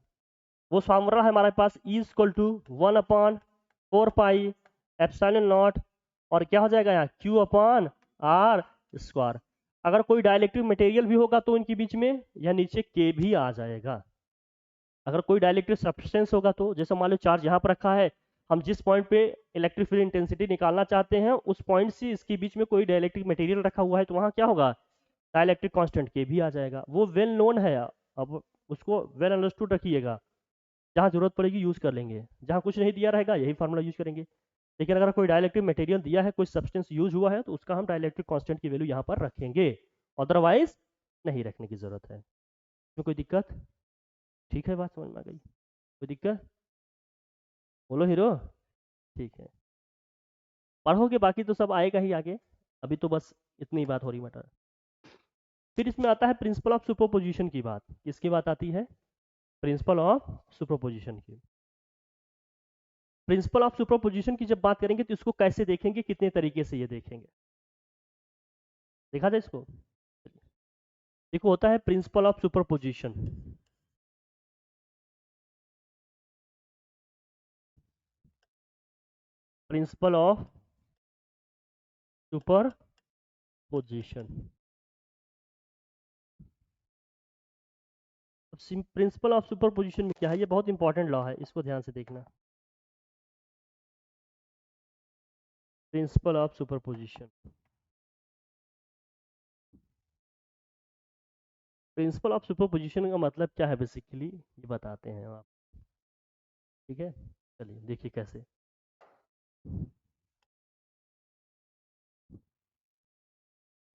वो फॉर्मूला है हमारे पास, E equal to 1/4 pi epsilon naught, और क्या हो जाएगा यहाँ Q/R²। अगर कोई डाइलेक्ट्रिक मटेरियल भी होगा तो इनके बीच में या नीचे K भी आ जाएगा। अगर कोई डाइलेक्ट्रिक सब्सटेंस होगा तो, जैसे मान लो चार्ज यहाँ पर रखा है, हम जिस पॉइंट पे इलेक्ट्रिक फील्ड इंटेंसिटी निकालना चाहते हैं उस पॉइंट से इसके बीच में कोई डाइलेक्ट्रिक मटेरियल रखा हुआ है, तो वहाँ क्या होगा, डाइलेक्ट्रिक कांस्टेंट K भी आ जाएगा। वो वेल नोन है, अब उसको वेल अंडरस्टूड रखिएगा, जहाँ जरूरत पड़ेगी यूज कर लेंगे, जहाँ कुछ नहीं दिया रहेगा यही फार्मूला यूज करेंगे। लेकिन अगर कोई डाइलेक्ट्रिक मटेरियल दिया है, कोई सब्सटेंस यूज हुआ है, तो उसका हम डाइलेक्ट्रिक कांस्टेंट की वैल्यू यहाँ पर रखेंगे, अदरवाइज नहीं रखने की जरूरत है। तो कोई दिक्कत? ठीक है, बात समझ में आ गई, कोई दिक्कत बोलो हीरो। ठीक है, पढ़ोगे बाकी तो सब आएगा ही आगे, अभी तो बस इतनी बात हो रही मैटर। फिर इसमें आता है प्रिंसिपल ऑफ सुपरपोजिशन की बात। किसकी बात आती है, प्रिंसिपल ऑफ सुपरपोजिशन की। प्रिंसिपल ऑफ सुपरपोजिशन की जब बात करेंगे तो इसको कैसे देखेंगे, कितने तरीके से ये देखेंगे, देखा जाए इसको। देखो, होता है principle of superposition. Principle of superposition, principle of superposition में क्या है, ये बहुत इंपॉर्टेंट लॉ है, इसको ध्यान से देखना। Principle of superposition, principle of superposition का मतलब क्या है बेसिकली, ये बताते हैं आप। ठीक है, चलिए देखिए कैसे।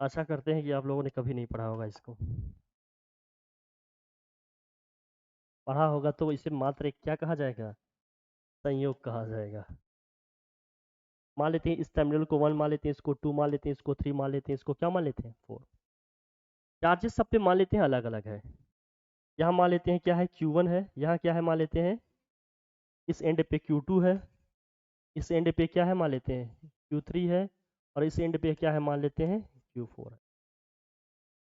आशा करते हैं कि आप लोगों ने कभी नहीं पढ़ा होगा इसको, पढ़ा होगा तो इसे मात्र एक क्या कहा जाएगा, संयोग कहा जाएगा। मान लेते हैं इस टर्मिनल को 1 मान लेते हैं, इसको 2 मान लेते हैं, इसको 3 मान लेते हैं, इसको क्या मान लेते हैं 4। चार्जेस सब पे मान लेते हैं अलग अलग है। यहाँ मान लेते हैं क्या है, Q1 है, यहाँ क्या है मान लेते हैं, इस एंड पे Q2 है, इस एंड पे क्या है मान लेते हैं Q3 है, और इस एंड पे क्या है मान लेते हैं Q4 है।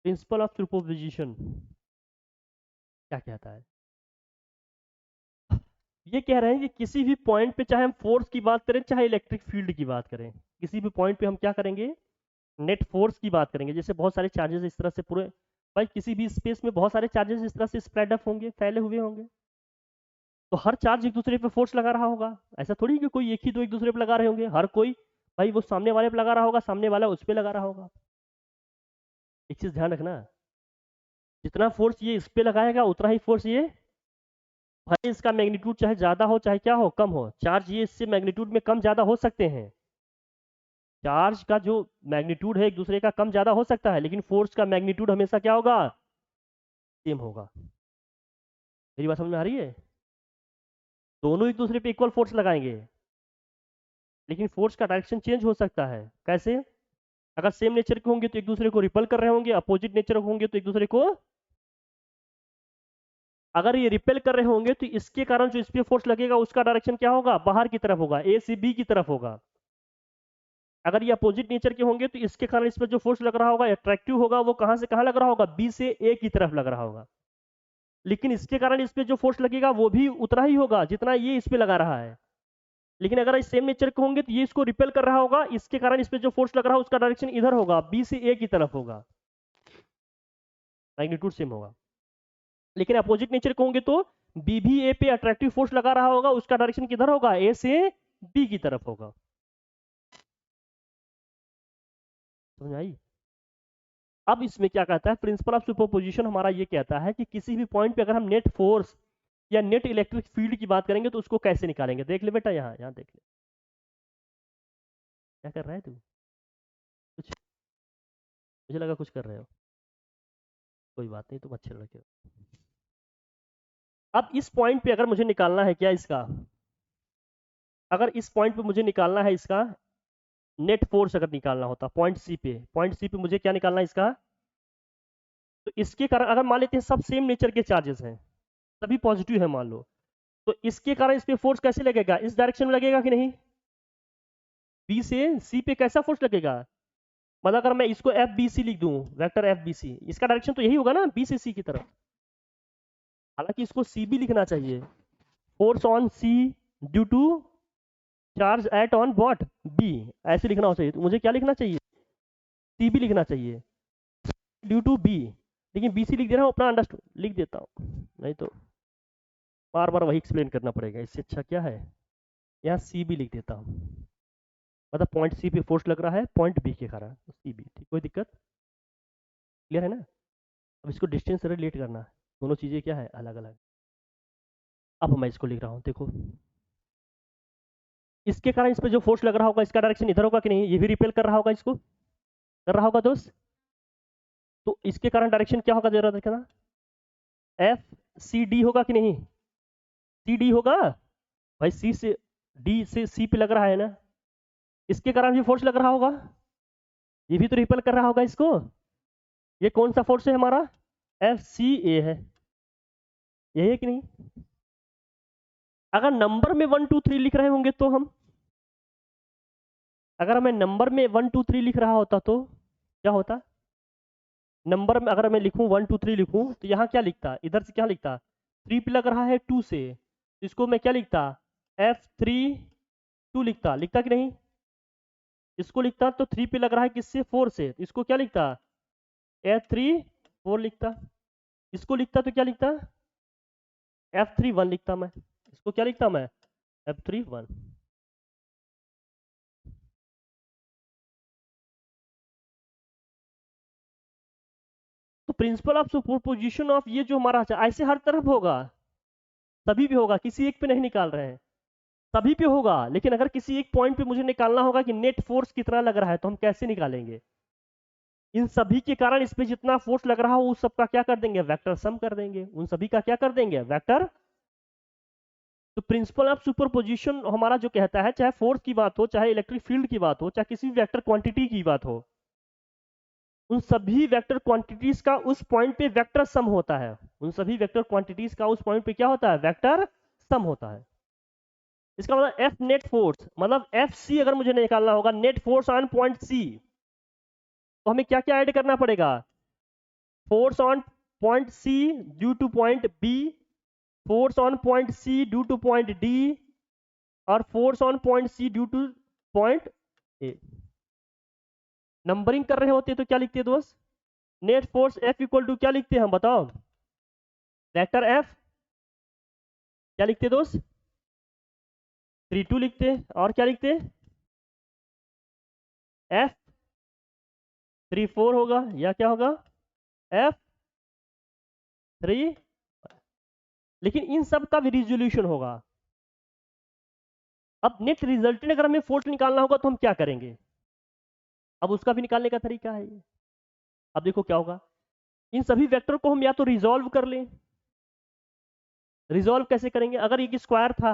प्रिंसिपल ऑफ सुपरपोजिशन क्या कहता है, ये कह रहे हैं कि किसी भी पॉइंट पे चाहे हम फोर्स की बात करें चाहे इलेक्ट्रिक फील्ड की बात करें, किसी भी पॉइंट पे हम क्या करेंगे, नेट फोर्स की बात करेंगे। जैसे बहुत सारे चार्जेस इस तरह से पूरे, भाई किसी भी स्पेस में बहुत सारे चार्जेस इस तरह से स्प्रेड अप होंगे, फैले हुए होंगे, तो हर चार्ज एक दूसरे पे फोर्स लगा रहा होगा। ऐसा थोड़ी कि कोई एक ही दो एक दूसरे पे लगा रहे होंगे, हर कोई भाई वो सामने वाले पे लगा रहा होगा, सामने वाला उस पे लगा रहा होगा। एक चीज ध्यान रखना, जितना फोर्स ये इस पे लगाएगा उतना ही फोर्स ये, भाई इसका मैग्नीट्यूड चाहे ज्यादा हो चाहे क्या हो कम हो, चार्ज ये इससे मैग्नीट्यूड में कम ज्यादा हो सकते हैं, चार्ज का जो मैग्नीट्यूड है एक दूसरे का कम ज्यादा हो सकता है, लेकिन फोर्स का मैग्नीट्यूड हमेशा क्या होगा, सेम होगा। मेरी बात समझ में आ रही है, दोनों एक दूसरे पे इक्वल फोर्स लगाएंगे, लेकिन फोर्स का डायरेक्शन चेंज हो सकता है। कैसे, अगर सेम नेचर के होंगे तो एक दूसरे को रिपल कर रहे होंगे, अपोजिट नेचर होंगे तो एक दूसरे को, अगर ये रिपेल कर रहे होंगे तो इसके कारण जो इस पे फोर्स लगेगा उसका डायरेक्शन क्या होगा, बाहर की तरफ होगा, ए से बी की तरफ होगा। अगर ये अपोजिट नेचर के होंगे तो इसके कारण इस पर जो फोर्स लग रहा होगा अट्रैक्टिव होगा, वो कहां से कहां लग रहा होगा, बी से ए की तरफ लग रहा होगा। लेकिन इसके कारण इस पे जो फोर्स लगेगा वो भी उतना ही होगा जितना ये इस पे लगा रहा है। लेकिन अगर सेम नेचर के होंगे तो ये इसको रिपेल कर रहा होगा, इसके कारण इस पे जो फोर्स लग रहा है उसका डायरेक्शन इधर होगा, बी से ए की तरफ होगा, मैग्नीट्यूड सेम होगा। लेकिन अपोजिट नेचर के होंगे तो बी भी ए पे अट्रैक्टिव फोर्स लगा रहा होगा, उसका डायरेक्शन किधर होगा, ए से बी की तरफ होगा। समझ आई? अब इसमें क्या कहता है, प्रिंसिपल ऑफ सुपरपोजिशन हमारा ये कहता है कि किसी भी पॉइंट पे अगर हम नेट फोर्स या नेट इलेक्ट्रिक फील्ड की बात करेंगे तो उसको कैसे निकालेंगे। देख ले बेटा, यहाँ यहाँ देख ले, क्या कर रहा है तू? कुछ, मुझे लगा कुछ कर रहे हो, कोई बात नहीं, तुम अच्छे लड़के हो। अब इस पॉइंट पे अगर मुझे निकालना है क्या इसका, अगर इस पॉइंट पे मुझे निकालना है इसका नेट फोर्स, अगर निकालना होता पॉइंट सी पे, पॉइंट सी पे मुझे क्या निकालना है इसका, तो इसके कारण अगर मान लेते हैं सब सेम नेचर के चार्जेस हैं, सभी पॉजिटिव है मान लो, तो इसके कारण इस पे फोर्स कैसे लगेगा, इस डायरेक्शन में लगेगा कि नहीं, बी से सी पे कैसा फोर्स लगेगा, मतलब अगर मैं इसको एफ बी सी लिख दूं, वेक्टर एफ बी सी, इसका डायरेक्शन तो यही होगा ना, बी से सी की तरफ। हालांकि इसको सी भी लिखना चाहिए, force on C due to charge at on what, B, ऐसे लिखना हो चाहिए। तो मुझे क्या लिखना चाहिए, सी भी लिखना चाहिए, ड्यू टू बी, लेकिन बी सी लिख दे रहा हूँ, अपना अंडरस्टूड लिख देता हूँ, नहीं तो बार बार वही एक्सप्लेन करना पड़ेगा, इससे अच्छा क्या है यहाँ सी भी लिख देता हूँ, मतलब पॉइंट सी पे फोर्स लग रहा है पॉइंट बी के कारण, तो सी बी, ठीक, कोई दिक्कत, क्लियर है ना? अब इसको डिस्टेंस से रिलेट करना है, दोनों चीज़ें क्या है, अलग अलग। अब मैं इसको लिख रहा हूँ, देखो इसके कारण इस पर जो फोर्स लग रहा होगा इसका डायरेक्शन इधर होगा कि नहीं, ये भी रिपेल कर रहा होगा, इसको कर रहा होगा दोस्त, तो इसके कारण डायरेक्शन क्या होगा जरा देखना, एफ सी डी होगा कि नहीं, सी डी होगा भाई, सी से डी से सी पे लग रहा है ना, इसके कारण भी फोर्स लग रहा होगा, ये भी तो रिपेल कर रहा होगा इसको, ये कौन सा फोर्स है हमारा, एफ सी ए है, यही है कि नहीं? अगर नंबर में 1 2 3 लिख रहे होंगे तो हम, अगर मैं नंबर में 1 2 3 लिख रहा होता तो क्या होता, नंबर में अगर मैं लिखूं 1 2 3 लिखूं तो यहाँ क्या लिखता, इधर से क्या लिखता, 3 पे लग रहा है 2 से, इसको मैं क्या लिखता, F3 2 लिखता, लिखता कि नहीं, इसको लिखता तो 3 पे लग रहा है किससे, 4 से, तो इसको क्या लिखता, F3 4 लिखता, इसको लिखता तो क्या लिखता, F3 1 लिखता मैं, इसको क्या लिखता मैं, F3 1। तो प्रिंसिपल ऑफ सुपरपोजिशन ऑफ ये जो हमारा ऐसे हर तरफ होगा, सभी पे होगा, किसी एक पे नहीं निकाल रहे हैं, सभी पे होगा, लेकिन अगर किसी एक पॉइंट पे मुझे निकालना होगा कि नेट फोर्स कितना लग रहा है, तो हम कैसे निकालेंगे, इन सभी के कारण इस पे जितना फोर्स लग रहा हो उस सबका क्या कर देंगे, वेक्टर सम कर देंगे, उन सभी का क्या कर देंगे, वेक्टर। तो प्रिंसिपल ऑफ सुपरपोजिशन हमारा जो कहता है, चाहे फोर्स की बात हो, चाहे इलेक्ट्रिक फील्ड की बात हो, चाहे किसी भी वेक्टर क्वांटिटी की बात हो, उन सभी वेक्टर क्वांटिटीज का उस पॉइंट पे वेक्टर सम होता है, उन सभी वेक्टर क्वांटिटीज का उस पॉइंट पे क्या होता है, वेक्टर सम होता है। इसका मतलब एफ नेट फोर्स, मतलब एफ सी अगर मुझे निकालना होगा, net force on point C, तो हमें क्या क्या ऐड करना पड़ेगा, force on point C due to point B, force on point C due to point D, और force on point C due to point A. Numbering कर रहे होते तो क्या लिखते हैं दोस्त, net force F equal to क्या लिखते हैं हम बताओ, वेक्टर एफ, क्या लिखते दोस्त, 3 2 लिखते, और क्या लिखते, एफ 3 4 होगा, या क्या होगा, एफ 3, लेकिन इन सब का भी रिजोल्यूशन होगा। अब नेट रिजल्टेंट अगर हमें फोर्स निकालना होगा तो हम क्या करेंगे, अब उसका भी निकालने का तरीका है ये। अब देखो क्या होगा, इन सभी वेक्टर को हम या तो रिजॉल्व कर लें, रिजॉल्व कैसे करेंगे, अगर एक स्क्वायर था,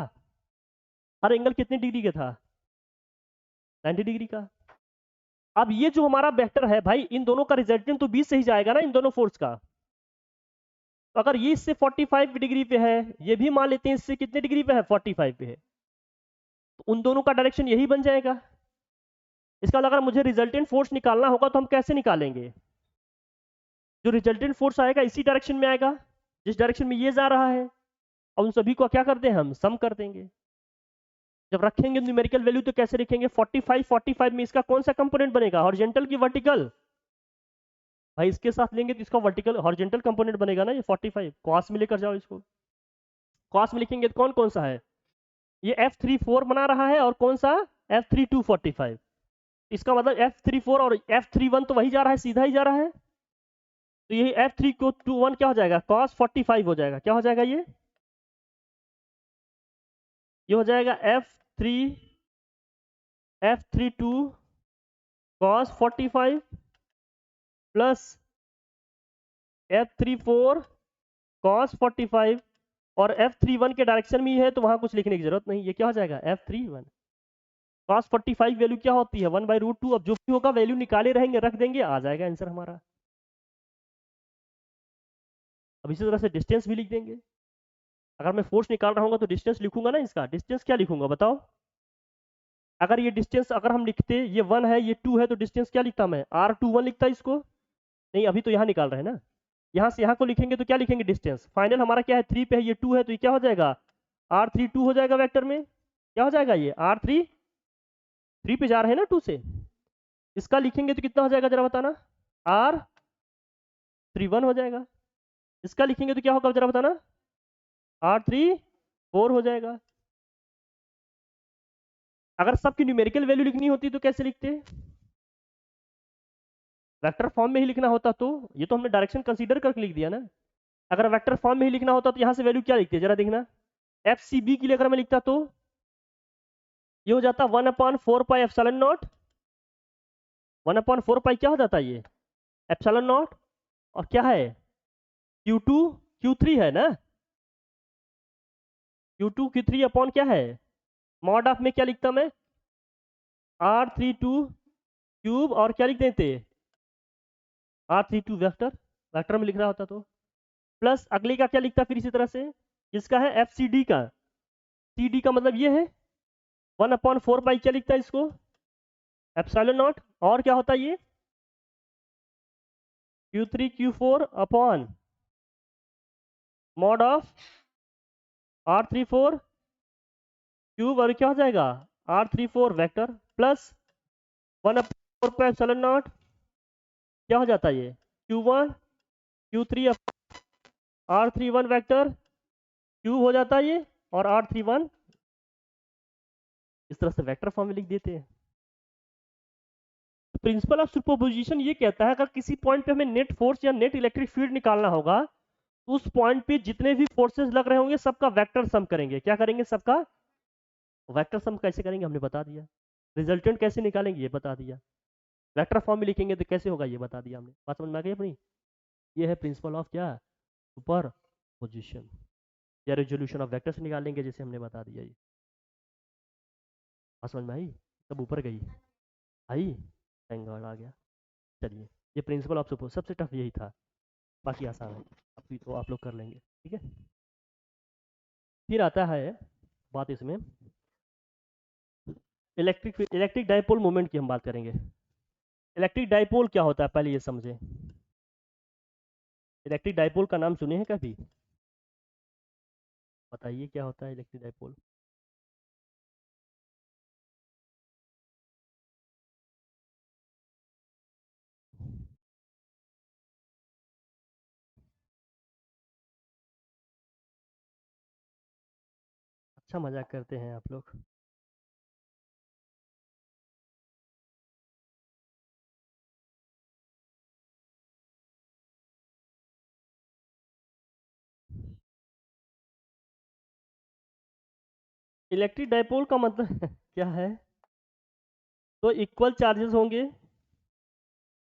हर एंगल कितने डिग्री का था, 90 डिग्री का। अब ये जो हमारा वेक्टर है भाई, इन दोनों का रिजल्टेंट तो 20 से ही जाएगा ना, इन दोनों फोर्स का, तो अगर ये इससे 45 डिग्री पे है, ये भी मान लेते हैं इससे कितने डिग्री पे है, 45 पे है, तो उन दोनों का डायरेक्शन यही बन जाएगा। इसका मतलब अगर मुझे रिजल्टेंट फोर्स निकालना होगा तो हम कैसे निकालेंगे, जो रिजल्टेंट फोर्स आएगा इसी डायरेक्शन में आएगा जिस डायरेक्शन में ये जा रहा है, और उन सभी को क्या कर दें हम, सम कर देंगे। जब रखेंगे न्यूमेरिकल वैल्यू तो कैसे लिखेंगे? 45 में इसका कौन सा कंपोनेंट बनेगा, हॉरिजॉन्टल की वर्टिकल? भाई इसके साथ लेंगे तो इसका वर्टिकल हॉरिजॉन्टल कंपोनेंट बनेगा ना ये 45। कॉस में लेकर जाओ इसको, कॉस में लिखेंगे तो कौन कौन सा है? ये F34 बना रहा है, और कौन सा? F32 45। इसका मतलब F34 और F31 तो वही जा रहा है, सीधा ही जा रहा है। तो यही F3 को 21 क्या हो जाएगा, cos 45 हो जाएगा। क्या हो जाएगा ये हो जाएगा F32 cos 45 plus F34 cos 45, और F31 के डायरेक्शन में ही है तो वहां कुछ लिखने की जरूरत नहीं। ये क्या हो जाएगा, F31 cos 45 वैल्यू क्या होती है, 1/√2। अब जो भी होगा वैल्यू निकाले रहेंगे, रख देंगे, आ जाएगा आंसर हमारा। अब इसी तरह से डिस्टेंस भी लिख देंगे। अगर मैं फोर्स निकाल रहा हूँ तो डिस्टेंस लिखूंगा ना, इसका डिस्टेंस क्या लिखूंगा बताओ? अगर ये डिस्टेंस अगर हम लिखते, ये 1 है ये 2 है, तो डिस्टेंस क्या लिखता मैं, R21 लिखता इसको। नहीं, अभी तो यहाँ निकाल रहे हैं ना, यहाँ से यहाँ को लिखेंगे तो क्या लिखेंगे, डिस्टेंस। फाइनल हमारा क्या है, 3 पे है, ये 2 है, तो ये क्या हो जाएगा, R32 हो जाएगा। वेक्टर में क्या हो जाएगा, ये R3 पे जा रहे हैं ना 2 से। इसका लिखेंगे तो कितना हो जाएगा जरा बताना, R31 हो जाएगा। इसका लिखेंगे तो क्या होगा जरा बताना, R34 हो जाएगा। अगर सबकी न्यूमेरिकल वैल्यू लिखनी होती तो कैसे लिखते, वेक्टर फॉर्म में ही लिखना होता। तो ये तो हमने डायरेक्शन कंसीडर करके लिख दिया ना। अगर वेक्टर फॉर्म में ही लिखना होता तो यहाँ से वैल्यू क्या लिखते जरा देखना। FCB के लिए अगर मैं लिखता तो ये हो जाता 1/4πε0। 1/4π क्या हो जाता है ये, ε0। और क्या है, Q2 Q3 है ना, Q2 Q3 अपॉन क्या है, मॉड ऑफ में क्या लिखता मैं, R32 क्यूब, और क्या लिख देते, R32 वेक्टर, वेक्टर में लिख रहा होता तो, प्लस अगले का क्या लिखता फिर इसी तरह से, इसका है FCD का। CD का मतलब ये है 1/4π क्या लिखता है इसको, ε0। और क्या होता है ये Q3 Q4 upon mod of R34 cube, और क्या हो जाएगा R34 वेक्टर, प्लस 1/4πε0 क्या हो जाता है ये Q1 Q3 R31 vector cube हो जाता है ये, और R31 इस तरह से वेक्टर फॉर्म में लिख देते हैं। प्रिंसिपल ऑफ सुपरपोजिशन ये कहता है अगर किसी पॉइंट पे हमें नेट फोर्स या नेट इलेक्ट्रिक फील्ड निकालना होगा, तो उस पॉइंट पे जितने भी फोर्सेस लग रहे होंगे सबका वेक्टर सम करेंगे। क्या करेंगे, सबका वेक्टर सम कैसे करेंगे हमने बता दिया। रिजल्टेंट कैसे निकालेंगे ये बता दिया। वेक्टर फॉर्म में लिखेंगे तो कैसे होगा ये बता दिया हमने। बात समझ में आ गई अपनी। ये है प्रिंसिपल ऑफ क्या, सुपर पोजिशन, या रेजोल्यूशन ऑफ वेक्टर से निकालेंगे जैसे हमने बता दिया। ये बात समझ में आई, तब ऊपर गई आई, थैंक गॉड आ गया। चलिए, ये प्रिंसिपल ऑफ सुपर, सबसे टफ यही था, बाकी आसान है, अभी तो आप लोग कर लेंगे। ठीक है, फिर आता है बात इसमें इलेक्ट्रिक डाइपोल मोमेंट की हम बात करेंगे। इलेक्ट्रिक डाइपोल क्या होता है पहले ये समझे। इलेक्ट्रिक डाइपोल का नाम सुने हैं कभी, बताइए क्या होता है इलेक्ट्रिक डाइपोल। अच्छा मजाक करते हैं आप लोग। इलेक्ट्रिक डाइपोल का मतलब क्या है, तो इक्वल चार्जेस होंगे,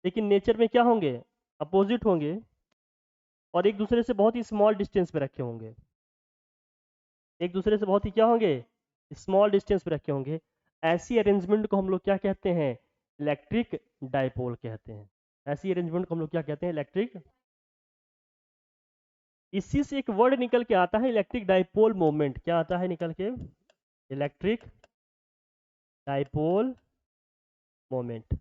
लेकिन नेचर में क्या होंगे, अपोजिट होंगे, और एक दूसरे से बहुत ही स्मॉल डिस्टेंस पे रखे होंगे। एक दूसरे से बहुत ही क्या होंगे, स्मॉल डिस्टेंस पे रखे होंगे। ऐसी अरेंजमेंट को हम लोग क्या कहते हैं, इलेक्ट्रिक डाइपोल कहते हैं। ऐसी अरेंजमेंट को हम लोग क्या कहते हैं, इलेक्ट्रिक। इसी से एक वर्ड निकल के आता है इलेक्ट्रिक डाइपोल मोमेंट। क्या आता है निकल के, electric dipole moment.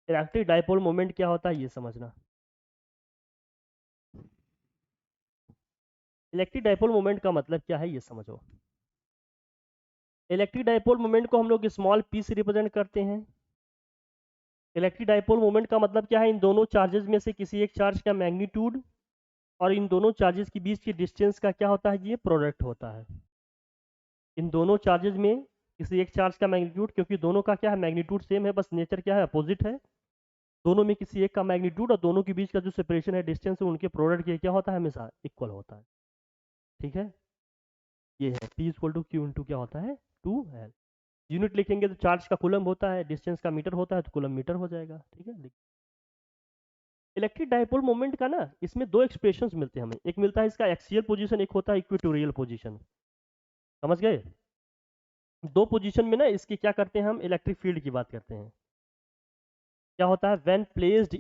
Electric dipole moment क्या होता है ये समझना। इलेक्ट्रिक डाइपोल मोमेंट का मतलब क्या है ये समझो। इलेक्ट्रिक डाइपोल मोमेंट को हम लोग स्मॉल पी से रिप्रेजेंट करते हैं। इलेक्ट्रिक डाइपोल मोमेंट का मतलब क्या है, इन दोनों चार्जेस में से किसी एक चार्ज का मैग्नीट्यूड और इन दोनों चार्जेस के बीच की डिस्टेंस का क्या होता है, ये प्रोडक्ट होता है। इन दोनों चार्जेस में किसी एक चार्ज का मैग्नीट्यूड, क्योंकि दोनों का क्या है, मैग्नीट्यूड सेम है, बस नेचर क्या है, अपोजिट है। दोनों में किसी एक का मैग्नीट्यूड और दोनों के बीच का जो सेपरेशन है, डिस्टेंस है, उनके प्रोडक्ट के क्या होता है, हमेशा इक्वल होता है। ठीक है, ये है P equal to Q into क्या होता है, 2L। यूनिट लिखेंगे तो चार्ज का कूलम होता है, डिस्टेंस का मीटर होता है, तो कूलम मीटर हो जाएगा। ठीक है, इलेक्ट्रिक डाइपोल मोमेंट का ना इसमें दो एक्सप्रेशंस मिलते हैं हमें, एक मिलता है इसका एक्सियल पोजीशन, एक होता है इक्वेटोरियल पोजीशन। समझ गए? दो पोजीशन में ना इसकी क्या करते हैं, हम इलेक्ट्रिक फील्ड की बात करते हैं। क्या होता है, when placed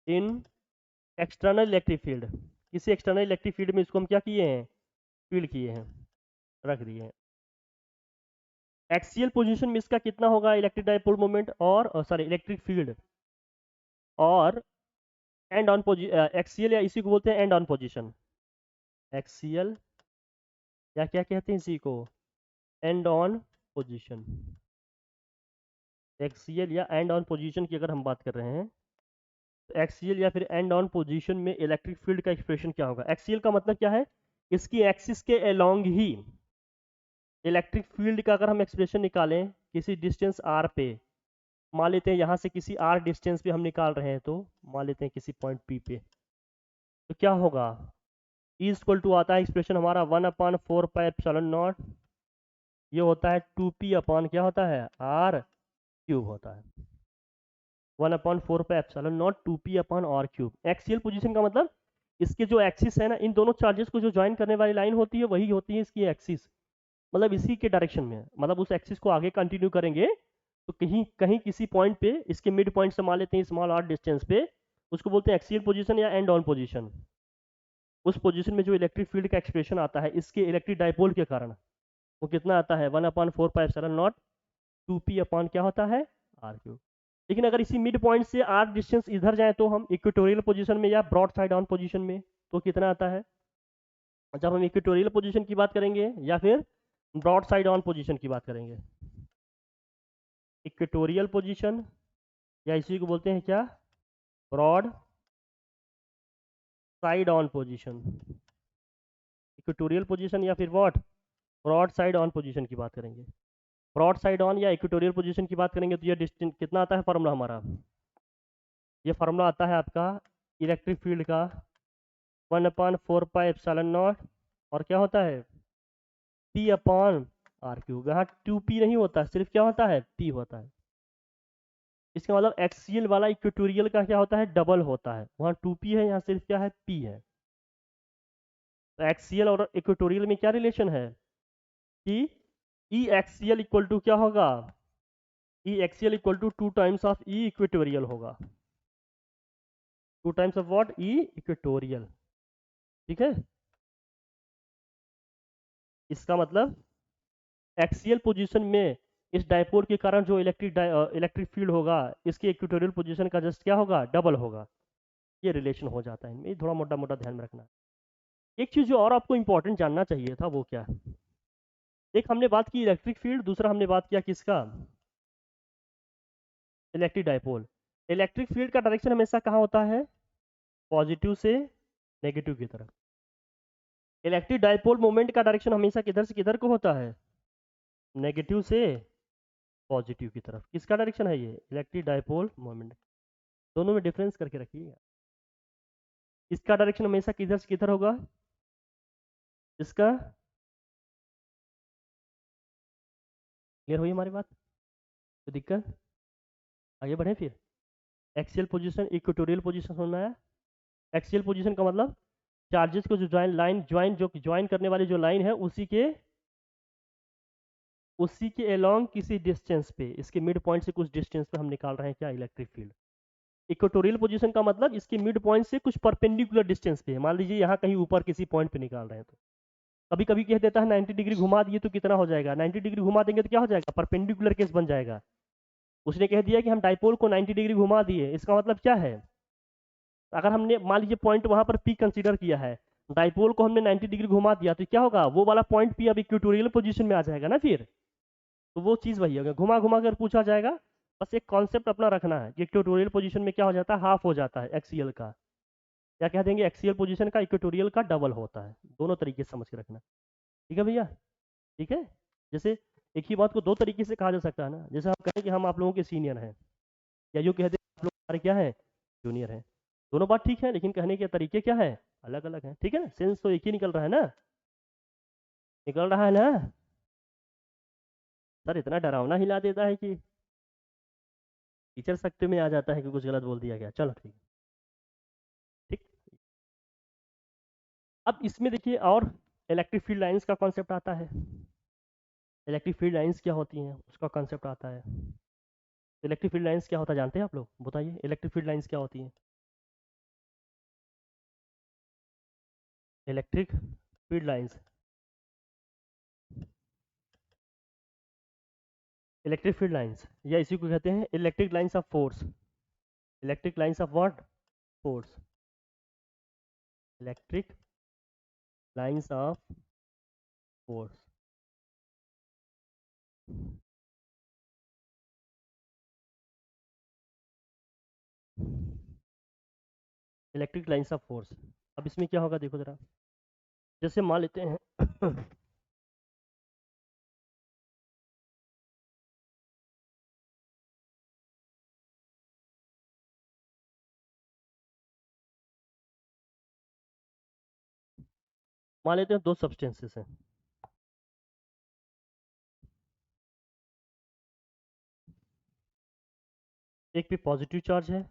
in external electric field, किसी एक्सटर्नल इलेक्ट्रिक फील्ड में इसको हम क्या किए हैं, फील्ड किए हैं, रख दिए हैं। एक्सियल पोजीशन में इसका कितना होगा इलेक्ट्रिक डाइपोल मोमेंट और सॉरी इलेक्ट्रिक फील्ड, और एंड ऑन एक्सियल या इसी को बोलते हैं एंड ऑन पोजीशन, एक्सियल या क्या कहते हैं इसी को, एंड ऑन पोजीशन। एक्सियल या एंड ऑन पोजीशन की अगर हम बात कर रहे हैं, तो एक्सियल या फिर एंड ऑन पोजीशन में इलेक्ट्रिक फील्ड का एक्सप्रेशन क्या होगा। एक्सियल का मतलब क्या है, इसकी एक्सिस के अलोंग ही इलेक्ट्रिक फील्ड का अगर हम एक्सप्रेशन निकालें किसी डिस्टेंस r पे, मान लेते हैं यहाँ से किसी r डिस्टेंस पे हम निकाल रहे हैं, तो मान लेते हैं किसी पॉइंट P पे, तो क्या होगा, E इक्वल टू आता है एक्सप्रेशन हमारा 1/4πε0, ये होता है 2p अपॉन क्या होता है, r क्यूब होता है। 1/4πε0 2p upon r cube. Axial position का मतलब इसके जो एक्सिस है ना, इन दोनों चार्जेस को जो ज्वाइन करने वाली लाइन होती है वही होती है इसकी एक्सिस, मतलब इसी के डायरेक्शन में, मतलब उस एक्सिस को आगे कंटिन्यू करेंगे तो कहीं कहीं किसी पॉइंट पे, इसके मिड पॉइंट से मान लेते हैं स्मॉल r डिस्टेंस पे, उसको बोलते हैं एक्सियल पोजीशन या एंड ऑन पोजीशन। उस पोजीशन में जो इलेक्ट्रिक फील्ड का एक्सप्रेशन आता है इसके इलेक्ट्रिक डाइपोल के कारण, वो कितना आता है, 1/4πε0 2p अपॉन क्या होता है, r क्यूब। लेकिन अगर इसी मिड पॉइंट से r डिस्टेंस इधर जाए तो हम इक्वेटोरियल पोजीशन में या ब्रॉड साइड ऑन पोजीशन में, तो कितना आता है, जब हम इक्वेटोरियल पोजीशन की बात करेंगे या फिर ब्रॉड साइड ऑन पोजीशन की बात करेंगे, इक्वेटोरियल पोजीशन या इसी को बोलते हैं क्या, broad side on position. Equatorial position या फिर what, broad side on position की बात करेंगे। ब्रॉड साइड ऑन या इक्वेटोरियल पोजीशन की बात करेंगे तो ये डिस्टेंस कितना आता है, फार्मूला हमारा, ये फार्मूला आता है आपका इलेक्ट्रिक फील्ड का 1/4πε0 और क्या होता है, p अपॉन r क्यूब। यहाँ 2p नहीं होता, सिर्फ क्या होता है, p होता है। इसका मतलब एक्सियल वाला इक्वेटोरियल का क्या होता है, डबल होता है, वहाँ 2p है, यहाँ सिर्फ क्या है, p है। तो एक्सियल और इक्वेटोरियल में क्या रिलेशन है कि ई एक्सियल इक्वल टू क्या होगा, E axial equal to 2 times of E equatorial होगा, 2 times of what, E equatorial. ठीक है, इसका मतलब एक्सियल पोजीशन में इस डाइपोल के कारण जो इलेक्ट्रिक फील्ड होगा इसके इक्वेटोरियल पोजीशन का जस्ट क्या होगा, डबल होगा। ये रिलेशन हो जाता है इनमें, थोड़ा मोटा मोटा ध्यान में रखना है। एक चीज जो और आपको इंपॉर्टेंट जानना चाहिए था वो क्या है, एक हमने बात की इलेक्ट्रिक फील्ड, दूसरा हमने बात किया किसका, इलेक्ट्रिक डाइपोल। इलेक्ट्रिक फील्ड का डायरेक्शन हमेशा कहाँ होता है, पॉजिटिव से नेगेटिव की तरफ। इलेक्ट्रिक डाइपोल मोमेंट का डायरेक्शन हमेशा किधर से किधर को होता है, नेगेटिव से पॉजिटिव की तरफ। किसका डायरेक्शन है ये, इलेक्ट्रिक डाइपोल मोमेंट। दोनों में डिफरेंस करके रखिएगा, इसका डायरेक्शन हमेशा किधर से किधर होगा, इसका, क्लियर हुई हमारी बात, तो दिक्कत, आगे बढ़े फिर। एक्सियल पोजीशन इक्वेटोरियल पोजीशन समझ में आया। एक्सियल पोजीशन का मतलब चार्जेस को जो ज्वाइन करने वाली जो लाइन है उसी के अलोंग किसी डिस्टेंस पे, इसके मिड पॉइंट से कुछ डिस्टेंस पे हम निकाल रहे हैं क्या, इलेक्ट्रिक फील्ड। इक्वेटोरियल पोजीशन का मतलब इसके मिड पॉइंट से कुछ परपेंडिकुलर डिस्टेंस पे, मान लीजिए यहाँ कहीं ऊपर किसी पॉइंट पे निकाल रहे हैं, तो कभी कभी कह देता है 90 डिग्री घुमा दिए तो कितना हो जाएगा, 90 डिग्री घुमा देंगे तो क्या हो जाएगा, परपेंडिकुलर केस बन जाएगा। उसने कह दिया कि हम डाइपोल को 90 डिग्री घुमा दिए, इसका मतलब क्या है, अगर हमने मान लीजिए पॉइंट वहां पर पी कंसीडर किया है, डाइपोल को हमने 90 डिग्री घुमा दिया तो क्या होगा, वो वाला पॉइंट पी अब इक्वेटोरियल पोजीशन में आ जाएगा ना फिर, तो वो चीज़ वही होगा, घुमा घुमा कर पूछा जाएगा। बस एक कॉन्सेप्ट अपना रखना है कि इक्वेटोरियल पोजीशन में क्या हो जाता है, हाफ हो जाता है एक्सियल का, या कह देंगे एक्सियल पोजीशन का इक्वेटोरियल का डबल होता है। दोनों तरीके से समझ के रखना, ठीक है भैया, ठीक है। जैसे एक ही बात को दो तरीके से कहा जा सकता है ना, जैसे हम कहें कि हम आप लोगों के सीनियर हैं, या यूँ कहते हैं आप लोग हमारे क्या है, जूनियर हैं। दोनों बात ठीक है, लेकिन कहने के तरीके क्या है, अलग अलग हैं, ठीक है ना, सेंस तो एक ही निकल रहा है ना, निकल रहा है ना। सर इतना डरावना हिला देता है कि टीचर सख्ते में आ जाता है कि कुछ गलत बोल दिया गया। चलो ठीक है, ठीक। अब इसमें देखिए और इलेक्ट्रिक फील्ड लाइंस का कॉन्सेप्ट आता है। इलेक्ट्रिक फील्ड लाइंस क्या होती हैं उसका कॉन्सेप्ट आता है। इलेक्ट्रिक फील्ड लाइंस क्या होता है जानते हैं आप लोग, बताइए इलेक्ट्रिक फील्ड लाइंस क्या होती हैं। Electric field lines, electric field lines या इसी को कहते हैं electric lines of force. Electric lines of what, force. Electric lines of force. Electric lines of force. अब इसमें क्या होगा देखो जरा, जैसे मान लेते हैं मान लेते हैं दो सब्सटेंसेस हैं, एक पे पॉजिटिव चार्ज है,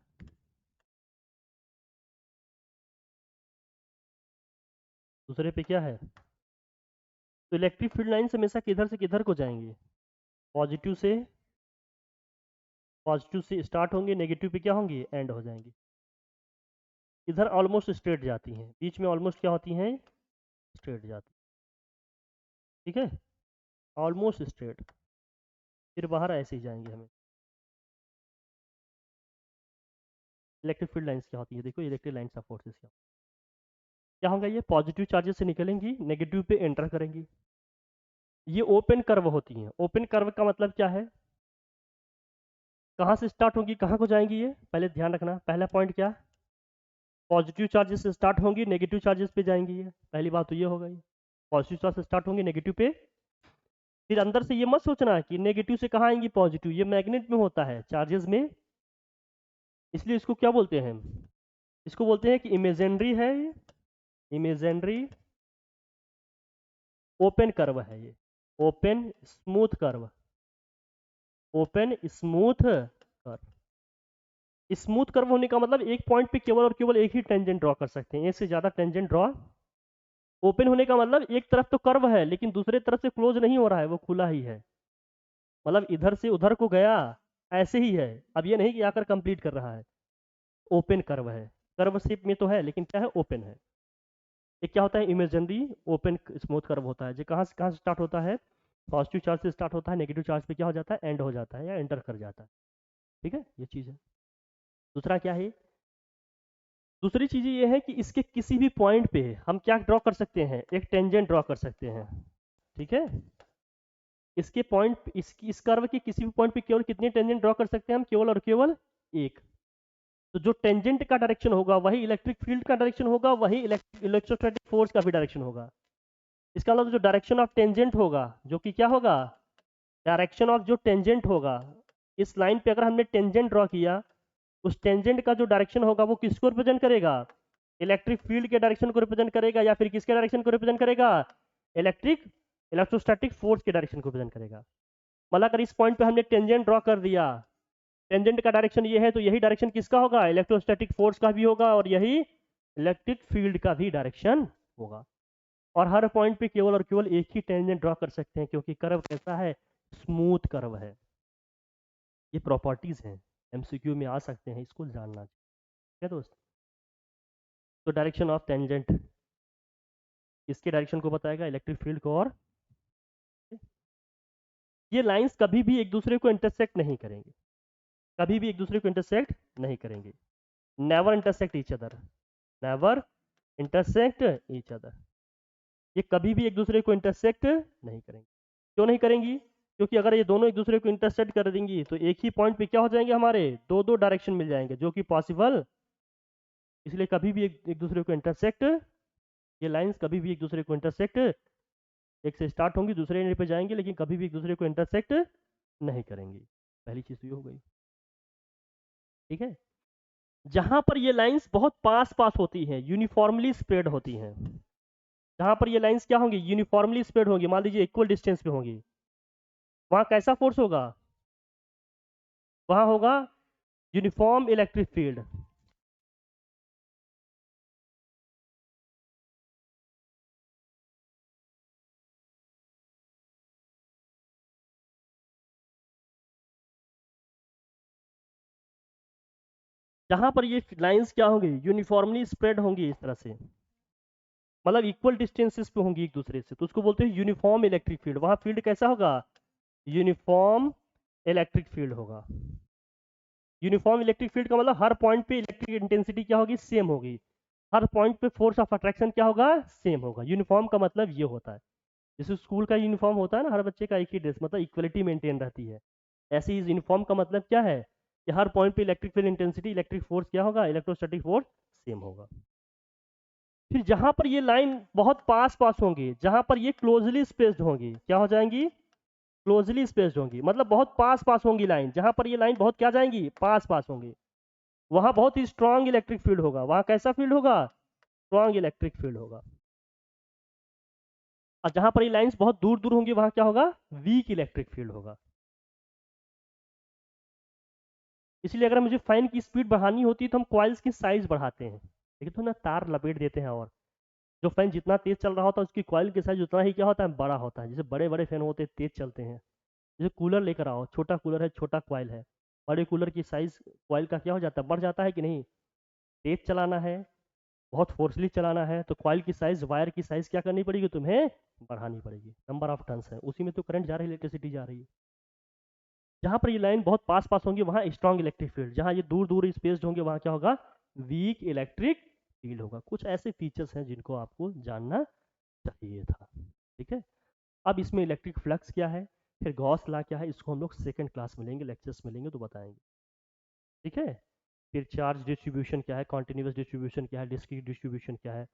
दूसरे पे क्या है। तो इलेक्ट्रिक फील्ड लाइंस हमेशा किधर से किधर को जाएंगे, पॉजिटिव से, पॉजिटिव से स्टार्ट होंगे, नेगेटिव पे क्या होंगी, एंड हो जाएंगी। इधर ऑलमोस्ट स्ट्रेट जाती हैं, बीच में ऑलमोस्ट क्या होती हैं, स्ट्रेट जाती, ठीक है, ऑलमोस्ट स्ट्रेट, फिर बाहर ऐसे ही जाएंगे हमें। इलेक्ट्रिक फील्ड लाइंस क्या होती है, देखो इलेक्ट्रिक लाइंस ऑफ फोर्सेस क्या होगा, ये पॉजिटिव चार्जेस से निकलेंगी, नेगेटिव पे एंटर करेंगी। ये ओपन कर्व होती हैं। ओपन कर्व का मतलब क्या है, कहाँ से स्टार्ट होंगी कहाँ को जाएंगी, ये पहले ध्यान रखना। पहला पॉइंट क्या, पॉजिटिव चार्जेस से स्टार्ट होंगी, नेगेटिव चार्जेस पे जाएंगी, ये पहली बात तो ये हो गई। पॉजिटिव चार्ज से स्टार्ट होंगी, नेगेटिव पे, फिर अंदर से ये मत सोचना कि नेगेटिव से कहाँ आएंगी पॉजिटिव, ये मैग्नेट में होता है चार्जेस में, इसलिए इसको क्या बोलते हैं, इसको बोलते हैं कि इमेजेंडरी है, इमेजेंडरी ओपन कर्व है ये, open smooth curve, open smooth curve. Smooth curve होने का मतलब एक पॉइंट पे केवल और केवल एक ही टेंजेंट ड्रॉ कर सकते हैं, एक से ज्यादा टेंजेंट ड्रॉ। ओपन होने का मतलब एक तरफ तो कर्व है लेकिन दूसरे तरफ से क्लोज नहीं हो रहा है, वो खुला ही है, मतलब इधर से उधर को गया ऐसे ही है, अब ये नहीं कि आकर कंप्लीट कर रहा है। ओपन कर्व है, कर्व शेप में तो है लेकिन क्या है, ओपन है। एक क्या होता है, इमेजिनरी ओपन स्मूथ कर्व होता है, जो कहाँ से स्टार्ट होता है, पॉजिटिव चार्ज से स्टार्ट होता है, नेगेटिव चार्ज पे क्या हो जाता है, एंड हो जाता है या एंटर कर जाता है, ठीक है, ये चीज़ है। दूसरा क्या है, दूसरी चीज़ ये है कि इसके किसी भी पॉइंट पे हम क्या ड्रॉ कर सकते हैं, एक टेंजेंट ड्रॉ कर सकते हैं, ठीक है। इसके पॉइंट इस कर्व के किसी भी पॉइंट पे केवल कितने टेंजेंट ड्रॉ कर सकते हैं हम, केवल और केवल एक। तो जो टेंजेंट का डायरेक्शन होगा वही इलेक्ट्रिक फील्ड का डायरेक्शन होगा, वही इलेक्ट्रोस्टैटिक फोर्स का भी डायरेक्शन होगा। इसका मतलब जो डायरेक्शन ऑफ टेंजेंट होगा, जो कि क्या होगा, डायरेक्शन ऑफ जो टेंजेंट होगा, इस लाइन पे अगर हमने टेंजेंट ड्रॉ किया, उस टेंजेंट का जो डायरेक्शन होगा वो किसको रिप्रेजेंट करेगा, इलेक्ट्रिक फील्ड के डायरेक्शन को रिप्रेजेंट करेगा, या फिर किसके डायरेक्शन को रिप्रेजेंट करेगा, इलेक्ट्रिक इलेक्ट्रोस्टैटिक फोर्स के डायरेक्शन को रिप्रेजेंट करेगा। मतलब अगर इस पॉइंट पे हमने टेंजेंट ड्रॉ कर दिया, टेंजेंट का डायरेक्शन ये है, तो यही डायरेक्शन किसका होगा, इलेक्ट्रोस्टैटिक फोर्स का भी होगा, और यही इलेक्ट्रिक फील्ड का भी डायरेक्शन होगा। और हर पॉइंट पे केवल और केवल एक ही टेंजेंट ड्रॉ कर सकते हैं, क्योंकि कर्व कैसा है, स्मूथ कर्व है। ये प्रॉपर्टीज हैं, एमसीक्यू में आ सकते हैं, इसको जानना चाहिए, ठीक है दोस्त। तो डायरेक्शन ऑफ टेंजेंट इसके डायरेक्शन को बताएगा, इलेक्ट्रिक फील्ड को, और ये लाइंस कभी भी एक दूसरे को इंटरसेक्ट नहीं करेंगे, कभी भी एक दूसरे को इंटरसेक्ट नहीं करेंगे, never intersect each other, never intersect each other, ये कभी भी एक दूसरे को इंटरसेक्ट नहीं करेंगे। क्यों नहीं करेंगी? क्योंकि अगर ये दोनों एक दूसरे को इंटरसेक्ट कर देंगी तो एक ही पॉइंट पे क्या हो जाएंगे, हमारे दो दो डायरेक्शन मिल जाएंगे, जो कि पॉसिबल, इसलिए कभी भी एक दूसरे को इंटरसेक्ट, ये लाइंस कभी भी एक दूसरे को इंटरसेक्ट, एक से स्टार्ट होंगी दूसरे एंड पे जाएंगे, लेकिन कभी भी एक दूसरे को इंटरसेक्ट नहीं करेंगी। पहली चीज तो ये हो गई। ठीक है, जहां पर ये लाइंस बहुत पास पास होती हैं, यूनिफॉर्मली स्प्रेड होती हैं, जहां पर ये लाइंस क्या होंगी, यूनिफॉर्मली स्प्रेड होंगी, मान लीजिए इक्वल डिस्टेंस पे होंगी, वहां कैसा फोर्स होगा, वहां होगा यूनिफॉर्म इलेक्ट्रिक फील्ड। जहां पर ये लाइंस क्या होंगी, यूनिफॉर्मली स्प्रेड होंगी इस तरह से, मतलब इक्वल डिस्टेंसेस पे होंगी एक दूसरे से, तो उसको बोलते हैं यूनिफॉर्म इलेक्ट्रिक फील्ड। वहां फील्ड कैसा होगा, यूनिफॉर्म इलेक्ट्रिक फील्ड होगा। यूनिफॉर्म इलेक्ट्रिक फील्ड का मतलब हर पॉइंट पे इलेक्ट्रिक इंटेंसिटी क्या होगी, सेम होगी, हर पॉइंट पे फोर्स ऑफ अट्रैक्शन क्या होगा, सेम होगा। यूनिफॉर्म का मतलब ये होता है, जैसे स्कूल का यूनिफॉर्म होता है ना, हर बच्चे का एक ही ड्रेस, मतलब इक्वलिटी मेंटेन रहती है। ऐसे ही यूनिफॉर्म का मतलब क्या है, कि हर पॉइंट पे electric field intensity, electric force क्या होगा, इलेक्ट्रोस्टैटिक फोर्स सेम होगा। फिर जहां पर ये लाइन बहुत पास पास होंगी, जहां पर ये क्लोजली स्पेस्ड होंगी, क्या हो जाएंगी, क्लोजली स्पेस्ड होंगी, मतलब बहुत पास पास होंगी लाइन, जहां पर ये लाइन बहुत क्या जाएंगी, पास पास होंगी, वहां बहुत ही स्ट्रांग इलेक्ट्रिक फील्ड होगा। वहां कैसा फील्ड होगा, स्ट्रांग इलेक्ट्रिक फील्ड होगा। और जहां पर ये लाइंस बहुत दूर दूर होंगी, वहां क्या होगा, वीक इलेक्ट्रिक फील्ड होगा। इसलिए अगर मुझे फैन की स्पीड बढ़ानी होती है तो हम कॉइल्स की साइज बढ़ाते हैं, लेकिन तो ना तार लपेट देते हैं, और जो फैन जितना तेज चल रहा होता है उसकी कॉइल की साइज उतना ही क्या होता है, बड़ा होता है। जैसे बड़े बड़े फैन होते हैं तेज चलते हैं, जैसे कूलर लेकर आओ, छोटा कूलर है, छोटा कॉइल है, बड़े कूलर की साइज कॉइल का क्या हो जाता है, बढ़ जाता है कि नहीं। तेज चलाना है, बहुत फोर्सली चलाना है, तो कॉइल की साइज, वायर की साइज क्या करनी पड़ेगी, तुम्हें बढ़ानी पड़ेगी। नंबर ऑफ टर्न्स है, उसी में तो करंट जा रही है, इलेक्ट्रिसिटी जा रही है। जहां पर ये लाइन बहुत पास पास होंगी वहां स्ट्रॉन्ग इलेक्ट्रिक फील्ड, जहां ये दूर दूर स्पेस्ड होंगे वहां क्या होगा, वीक इलेक्ट्रिक फील्ड होगा। कुछ ऐसे फीचर्स हैं जिनको आपको जानना चाहिए था। ठीक है, अब इसमें इलेक्ट्रिक फ्लक्स क्या है, फिर गॉस लॉ क्या है, इसको हम लोग सेकंड क्लास में लेंगे, लेक्चर्स में लेंगे तो बताएंगे। ठीक है, फिर चार्ज डिस्ट्रीब्यूशन क्या है, कॉन्टिन्यूस डिस्ट्रीब्यूशन क्या है, डिस्क्रीट डिस्ट्रीब्यूशन क्या है,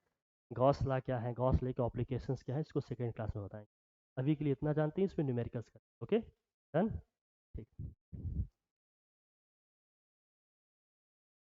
गॉस लॉ क्या है, गॉस लॉ के एप्लीकेशंस क्या है, इसको सेकंड क्लास में बताएंगे। अभी के लिए इतना जानते हैं, इसमें न्यूमेरिकल्स का। Okay, done. ठीक।